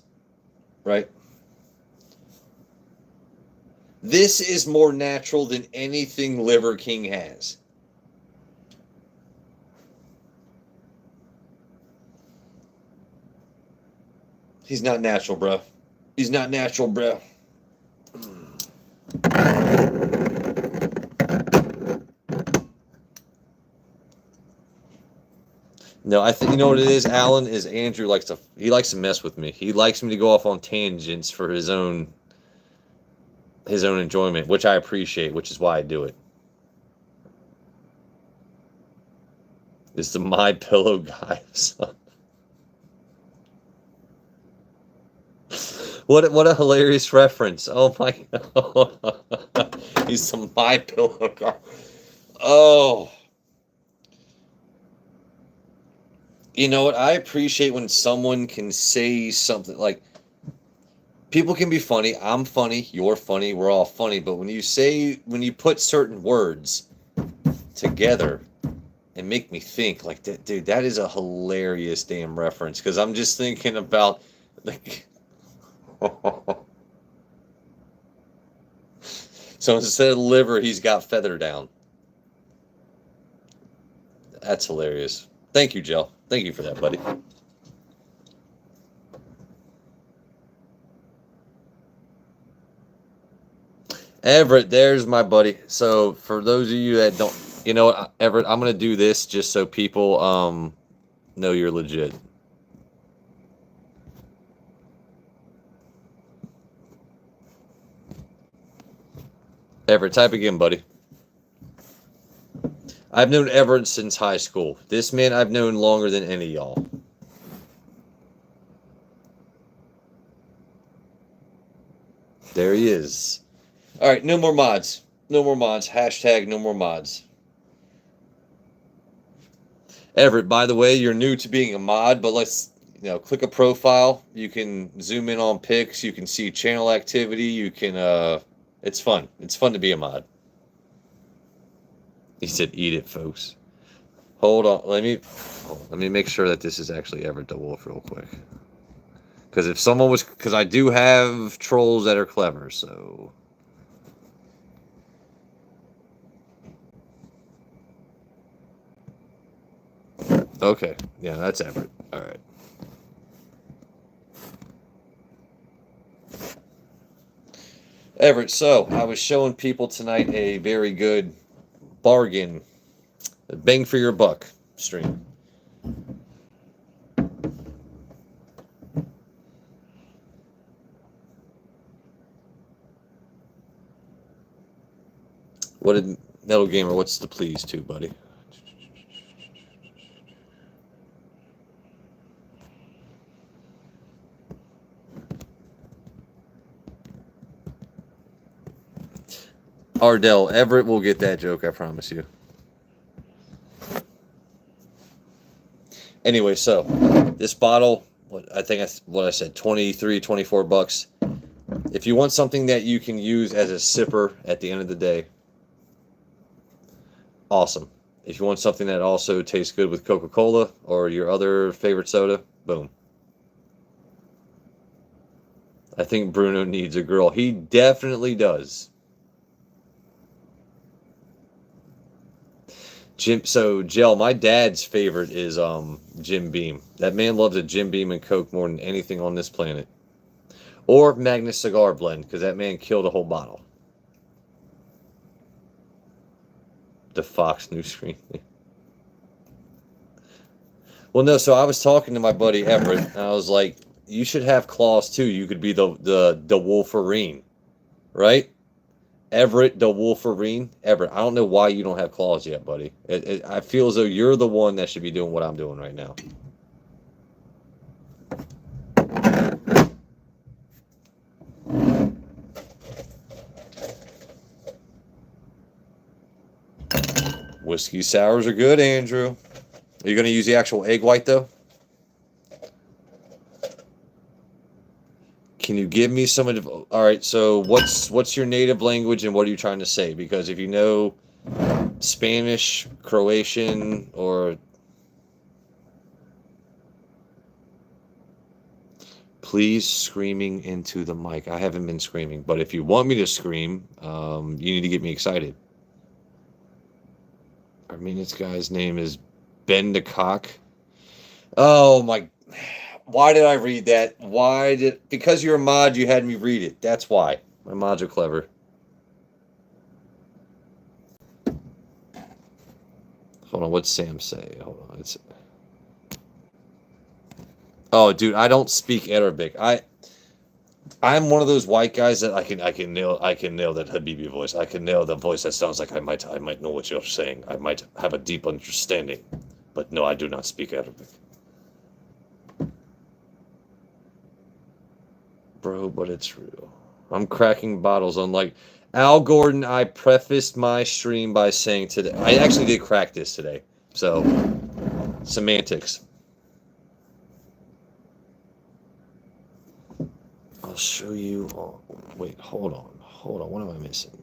Speaker 1: Right? This is more natural than anything Liver King has. He's not natural, bro. He's not natural, bro. No, I think you know what it is, Alan, is Andrew likes to mess with me. He likes me to go off on tangents for his own enjoyment, which I appreciate, which is why I do it. It's the My Pillow guy. What a hilarious reference. Oh my god. He's the My Pillow guy. Oh. You know what? I appreciate when someone can say something like, people can be funny. I'm funny. You're funny. We're all funny. But when you put certain words together and make me think, like, that, dude, that is a hilarious damn reference. Because I'm just thinking about, like, so instead of liver, he's got feather down. That's hilarious. Thank you, Jill. Thank you for that, buddy. Everett, there's my buddy. So for those of you that don't, you know what, Everett, I'm gonna do this just so people know you're legit. Everett, type again, buddy. I've known Everett since high school. This man I've known longer than any of y'all. There he is. All right, no more mods. No more mods. Hashtag no more mods. Everett, by the way, you're new to being a mod, but let's, click a profile. You can zoom in on pics. You can see channel activity. You can, it's fun. It's fun to be a mod. He said, "Eat it, folks." Hold on. Let me make sure that this is actually Everett the Wolf real quick. Because I do have trolls that are clever, so. Okay. Yeah, that's Everett. All right. Everett, so I was showing people tonight a very good bargain, bang for your buck stream. What did Metal Gamer? What's the please to, buddy? Ardell, Everett will get that joke, I promise you. Anyway, so this bottle, I said, 23, 24 bucks. If you want something that you can use as a sipper at the end of the day, awesome. If you want something that also tastes good with Coca-Cola or your other favorite soda, boom. I think Bruno needs a girl. He definitely does. Gel, my dad's favorite is Jim Beam. That man loves a Jim Beam and Coke more than anything on this planet. Or Magnus Cigar Blend, because that man killed a whole bottle. The Fox News screen. Well, no, so I was talking to my buddy Everett, and I was like, you should have claws too. You could be the Wolverine, right? Everett, the Wolverine. Everett, I don't know why you don't have claws yet, buddy. I feel as though you're the one that should be doing what I'm doing right now. Whiskey sours are good, Andrew. Are you going to use the actual egg white, though? Can you give me some of... All right, so what's your native language and what are you trying to say? Because if you know Spanish, Croatian, or... Please screaming into the mic. I haven't been screaming, but if you want me to scream, you need to get me excited. I mean, this guy's name is Ben the Cock. Oh, my... Why did I read that? Because you're a mod, you had me read it. That's why. My mods are clever. Hold on, what'd Sam say? Hold on. Oh, dude, I don't speak Arabic. I'm one of those white guys that I can nail that Habibi voice. I can nail the voice that sounds like I might know what you're saying. I might have a deep understanding. But no, I do not speak Arabic. Bro, but it's real. I'm cracking bottles unlike Al Gordon. I prefaced my stream by saying today. I actually did crack this today. So, semantics. I'll show you. Oh, wait, hold on. What am I missing?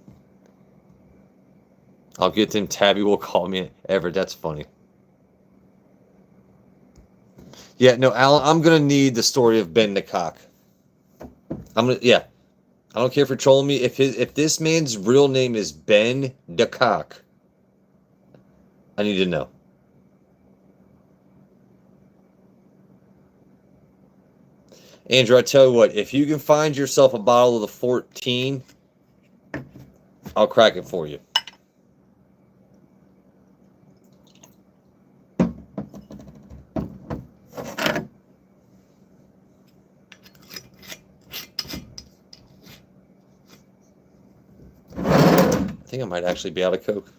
Speaker 1: I'll get them. Tabby will call me Everett. That's funny. Yeah, no, Alan, I'm gonna need the story of Ben the Cock. Yeah. I don't care if you're trolling me. If this man's real name is Ben the Cock, I need to know. Andrew, I tell you what, if you can find yourself a bottle of the 14, I'll crack it for you. I think I might actually be out of Coke.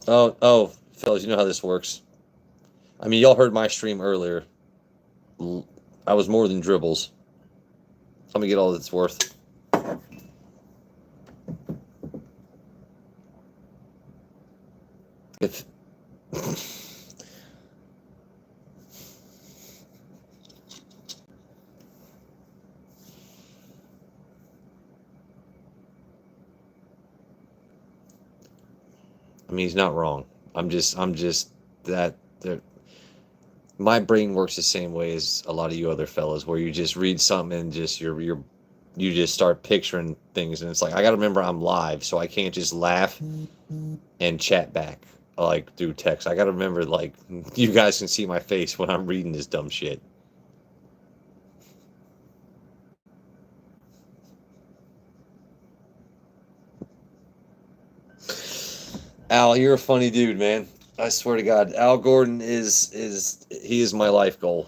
Speaker 1: Oh, fellas, you know how this works. I mean, y'all heard my stream earlier. I was more than dribbles. Let me get all that's worth. If I mean, he's not wrong. I'm just that my brain works the same way as a lot of you other fellas, where you just read something and just you just start picturing things, and it's like I gotta remember I'm live, so I can't just laugh and chat back like through text. I gotta remember, like, you guys can see my face when I'm reading this dumb shit. Al, you're a funny dude, man. I swear to God, Al Gordon is my life goal.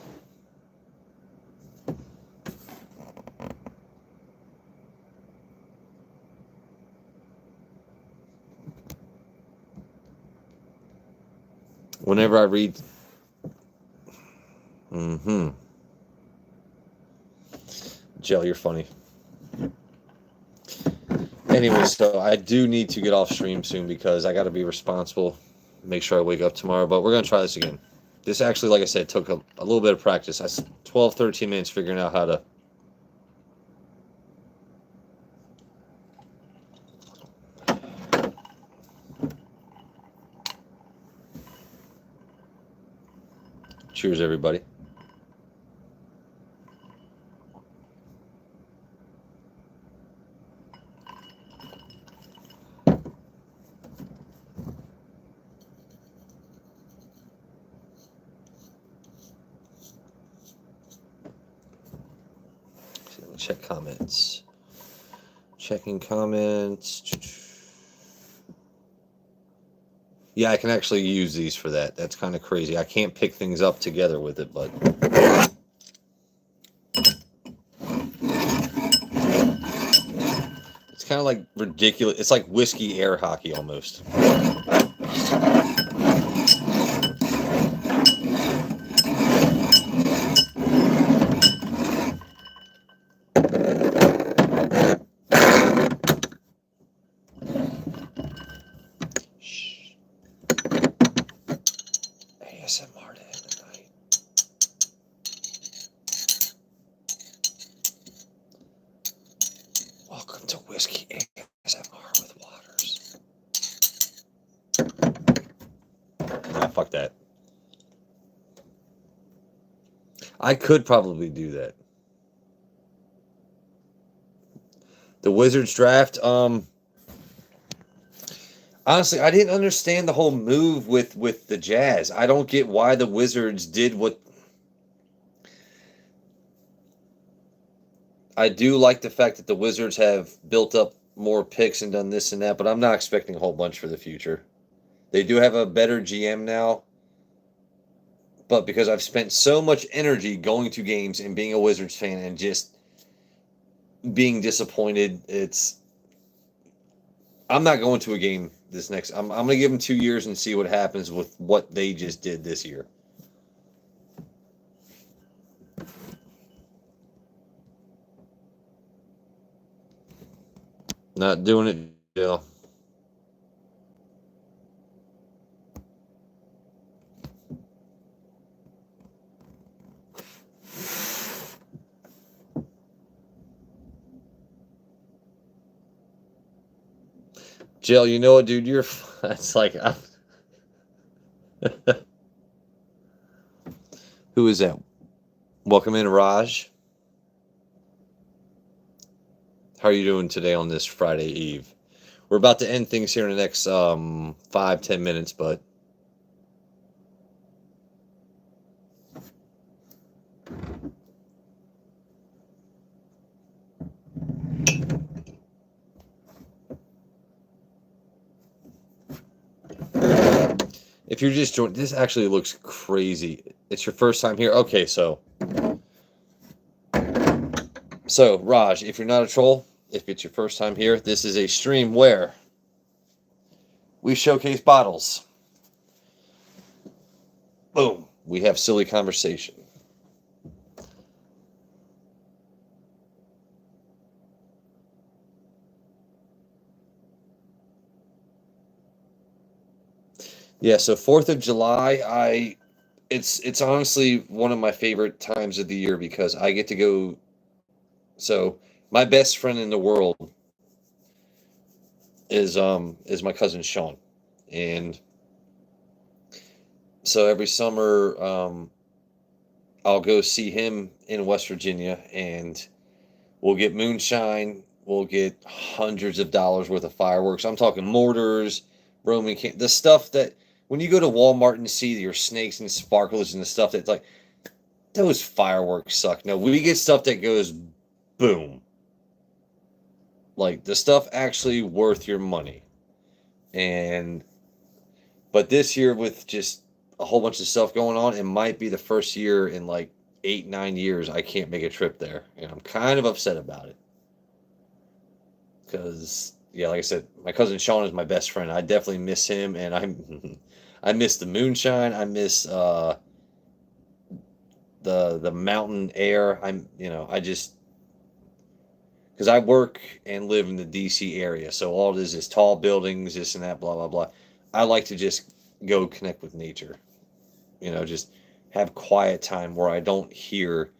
Speaker 1: Whenever I read, mm-hmm. Jill, you're funny. Anyway, so I do need to get off stream soon because I got to be responsible. Make sure I wake up tomorrow, but we're going to try this again. This actually, like I said, took a little bit of practice. I 12, 13 minutes figuring out how to. Cheers, everybody. Check comments. Checking comments. Yeah, I can actually use these for that. That's kind of crazy. I can't pick things up together with it, but... It's kind of like ridiculous. It's like whiskey air hockey almost. Fuck that. I could probably do that. The Wizards draft, honestly, I didn't understand the whole move with the Jazz. I don't get why the Wizards did what... I do like the fact that the Wizards have built up more picks and done this and that, but I'm not expecting a whole bunch for the future. They do have a better GM now, but because I've spent so much energy going to games and being a Wizards fan and just being disappointed, I'm not going to a game this next... I'm going to give them 2 years and see what happens with what they just did this year. Not doing it, Jill. Jill, you know what, dude? You're... It's like... Who is that? Welcome in, Raj. How are you doing today on this Friday Eve? We're about to end things here in the next 5-10 minutes, but... If you're just joining, this actually looks crazy. It's your first time here? Okay, so... So, Raj, if you're not a troll, if it's your first time here, this is a stream where we showcase bottles. Boom. We have silly conversation. Yeah, so 4th of July, it's honestly one of my favorite times of the year because I get to go... So, my best friend in the world is my cousin Sean. And so every summer I'll go see him in West Virginia and we'll get moonshine, we'll get hundreds of dollars worth of fireworks. I'm talking mortars, Roman can the stuff that when you go to Walmart and see your snakes and sparklers and the stuff that's like, those fireworks suck. No, we get stuff that goes boom. Like the stuff actually worth your money. But this year with just a whole bunch of stuff going on, it might be the first year in like 8-9 years I can't make a trip there. And I'm kind of upset about it. Because, yeah, like I said, my cousin Sean is my best friend. I definitely miss him, and I miss the moonshine. I miss the mountain air. I just because I work and live in the DC area, so all it is tall buildings, this and that, blah blah blah. I like to just go connect with nature. Just have quiet time where I don't hear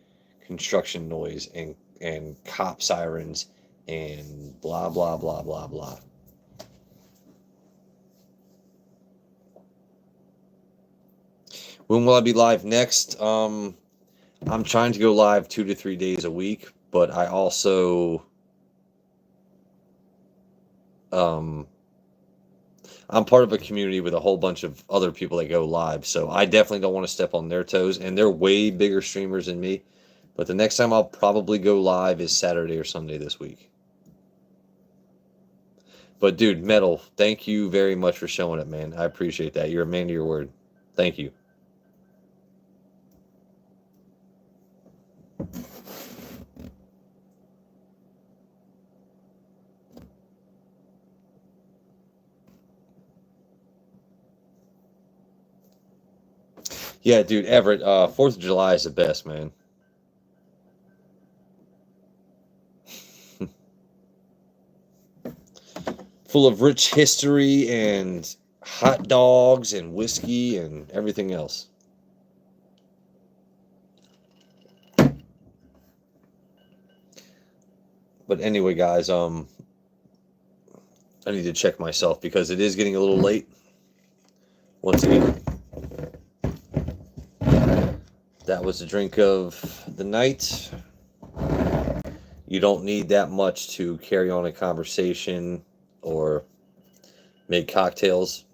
Speaker 1: construction noise and cop sirens and blah blah blah blah blah. When will I be live next? I'm trying to go live 2 to 3 days a week, but I also I'm part of a community with a whole bunch of other people that go live, so I definitely don't want to step on their toes, and they're way bigger streamers than me. But the next time I'll probably go live is Saturday or Sunday this week. But dude, Metal, thank you very much for showing it, man. I appreciate that. You're a man to your word. Thank you. Yeah, dude, Everett, 4th of July is the best, man. Full of rich history and hot dogs and whiskey and everything else. But anyway, guys, I need to check myself because it is getting a little late. Once again, that was the drink of the night. You don't need that much to carry on a conversation or make cocktails.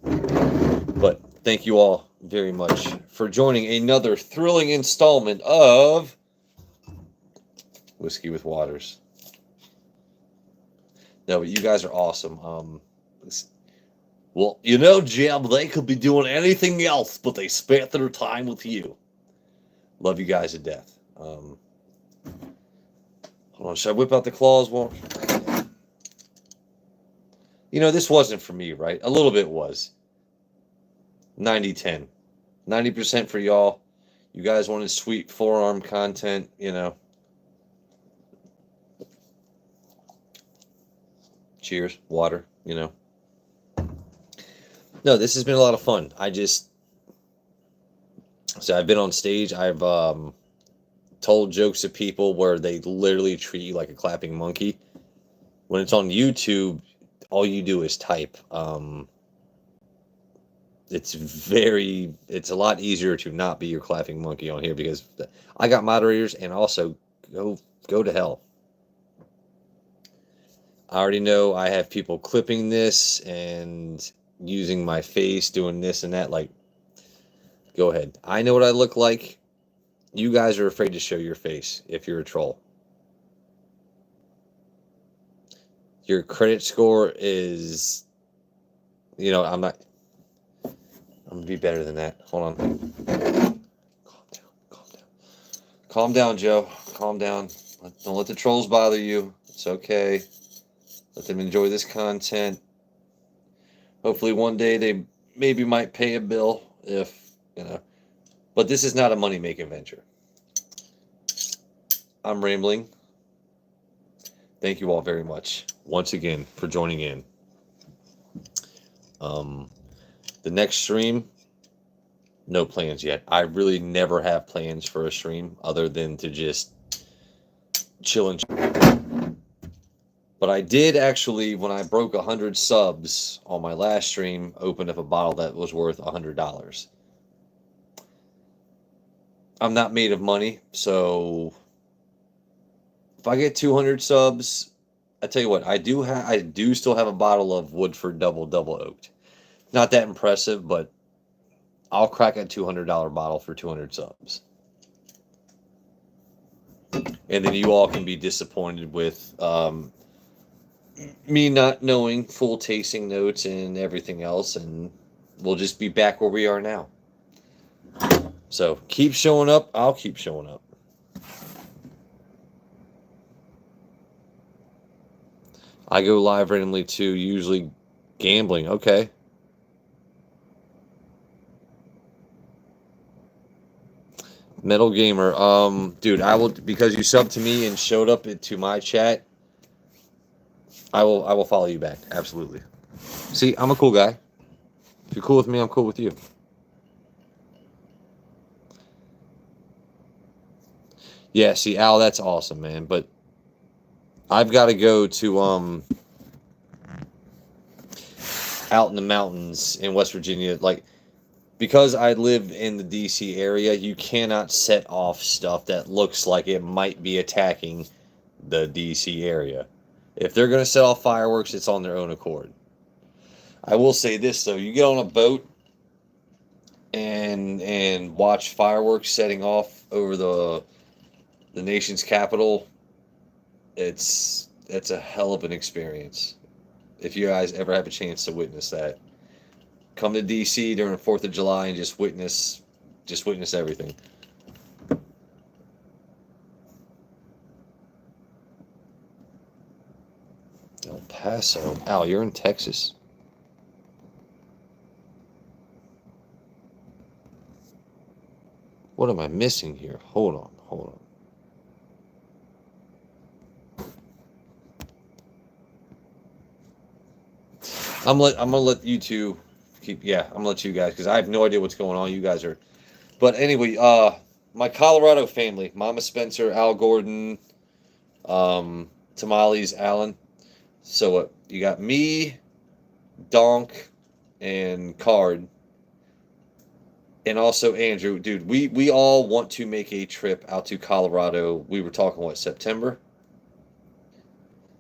Speaker 1: But thank you all very much for joining another thrilling installment of Whiskey with Waters. No, but you guys are awesome. Well, Jim, they could be doing anything else, but they spent their time with you. Love you guys to death. Hold on, should I whip out the claws? Well, this wasn't for me, right? A little bit was. 90-10. 90% for y'all. You guys wanted sweet forearm content, Cheers, water, No, this has been a lot of fun. I've been on stage. I've told jokes to people where they literally treat you like a clapping monkey. When it's on YouTube, all you do is type. It's a lot easier to not be your clapping monkey on here because I got moderators, and also go to hell. I already know I have people clipping this and using my face, doing this and that. Like, go ahead. I know what I look like. You guys are afraid to show your face if you're a troll. Your credit score is, I'm going to be better than that. Hold on. Calm down, Joe. Calm down. Don't let the trolls bother you. It's okay. Let them enjoy this content. Hopefully one day they maybe might pay a bill if, But this is not a money-making venture. I'm rambling. Thank you all very much once again for joining in. The next stream, no plans yet. I really never have plans for a stream other than to just chill and But I did actually, when I broke 100 subs on my last stream, open up a bottle that was worth $100. I'm not made of money, so if I get 200 subs, I tell you what, I do still have a bottle of Woodford double oaked. Not that impressive, but I'll crack a $200 bottle for 200 subs. And then you all can be disappointed with me not knowing full tasting notes and everything else, and we'll just be back where we are now. So keep showing up. I'll keep showing up. I go live randomly too, usually gambling. Okay. Metal Gamer. Dude, I will, because you subbed to me and showed up to my chat. I will follow you back. Absolutely. See, I'm a cool guy. If you're cool with me, I'm cool with you. Yeah, see, Al, that's awesome, man. But I've got to go to out in the mountains in West Virginia, like, because I live in the DC area, you cannot set off stuff that looks like it might be attacking the DC area. If they're going to set off fireworks, it's on their own accord. I will say this though, you get on a boat and watch fireworks setting off over the nation's capital, it's a hell of an experience. If you guys ever have a chance to witness that, come to DC during 4th of July and just witness everything. El Paso. Al, you're in Texas. What am I missing here? Hold on. I'm gonna let you two keep. Yeah, I'm gonna let you guys, because I have no idea what's going on. You guys are. But anyway, my Colorado family: Mama Spencer, Al Gordon, Tamales, Alan. So what? You got me, Donk, and Card, and also Andrew. Dude, we all want to make a trip out to Colorado. We were talking, what, September?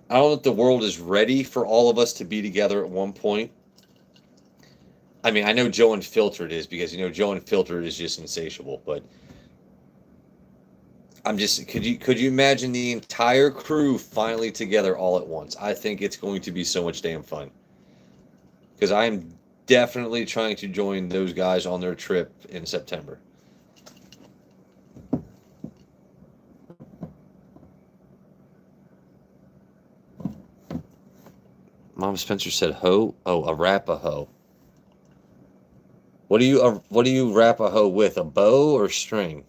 Speaker 1: I don't know if the world is ready for all of us to be together at one point. I mean, I know Joe Unfiltered is, because, you know, Joe Unfiltered is just insatiable, but I'm just, could you imagine the entire crew finally together all at once? I think it's going to be so much damn fun. Because I'm definitely trying to join those guys on their trip in September. Mom Spencer said hoe. Oh, a Arapaho. What do you wrap a hoe with? A bow or string?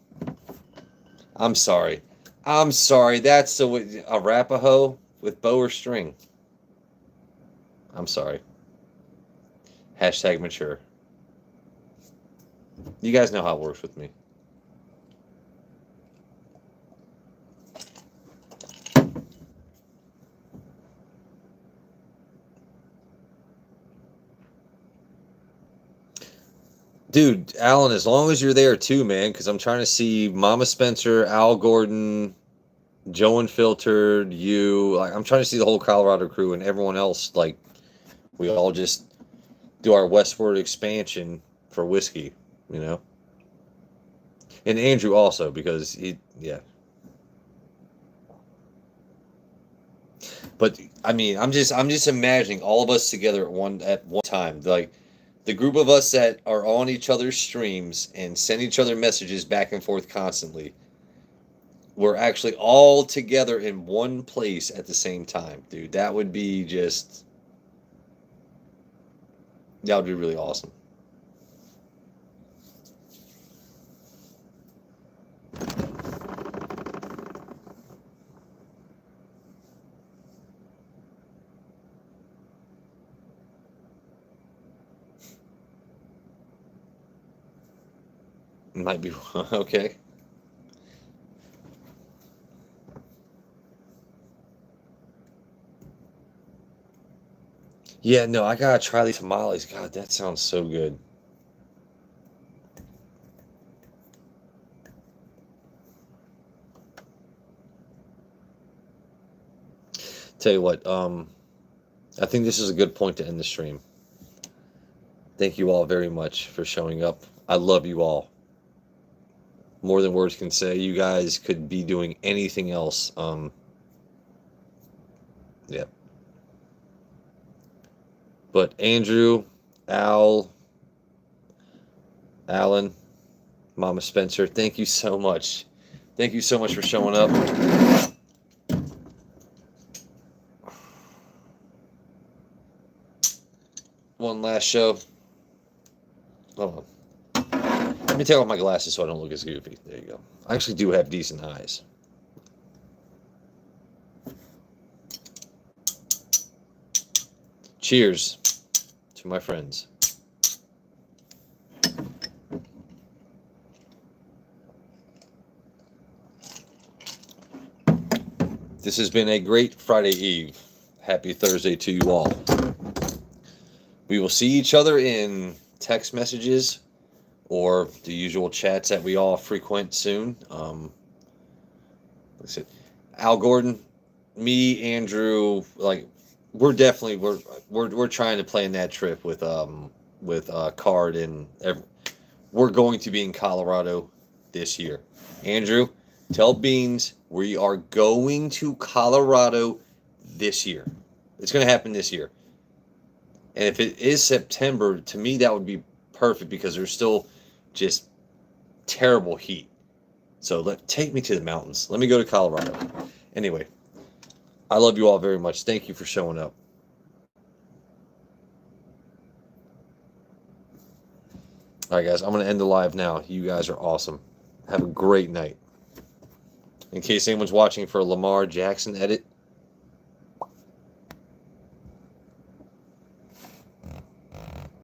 Speaker 1: I'm sorry. That's a Arapaho with bow or string. I'm sorry. Hashtag mature. You guys know how it works with me. Dude, Alan, as long as you're there too, man, because I'm trying to see Mama Spencer, Al Gordon, Joe Unfiltered, you. Like, I'm trying to see the whole Colorado crew and everyone else. Like, we all just do our westward expansion for whiskey, you know. And Andrew also, because yeah. But I mean, I'm just imagining all of us together at one time, like the group of us that are on each other's streams and send each other messages back and forth constantly. We're actually all together in one place at the same time, dude. That would be really awesome. Might be okay. Yeah, no, I gotta try these tamales. God, that sounds so good. Tell you what, I think this is a good point to end the stream. Thank you all very much for showing up. I love you all. More than words can say. You guys could be doing anything else. Yeah. But Andrew, Al, Alan, Mama Spencer, thank you so much. Thank you so much for showing up. One last show. Hold on. Let me take off my glasses so I don't look as goofy. There you go. I actually do have decent eyes. Cheers to my friends. This has been a great Friday Eve. Happy Thursday to you all. We will see each other in text messages or the usual chats that we all frequent soon. Like Al Gordon, me, Andrew, like we're trying to plan that trip with Card and we're going to be in Colorado this year. Andrew, tell Beans we are going to Colorado this year. It's going to happen this year. And if it is September, to me that would be perfect because there's still just terrible heat. So take me to the mountains. Let me go to Colorado. Anyway, I love you all very much. Thank you for showing up. All right, guys, I'm going to end the live now. You guys are awesome. Have a great night. In case anyone's watching for a Lamar Jackson edit,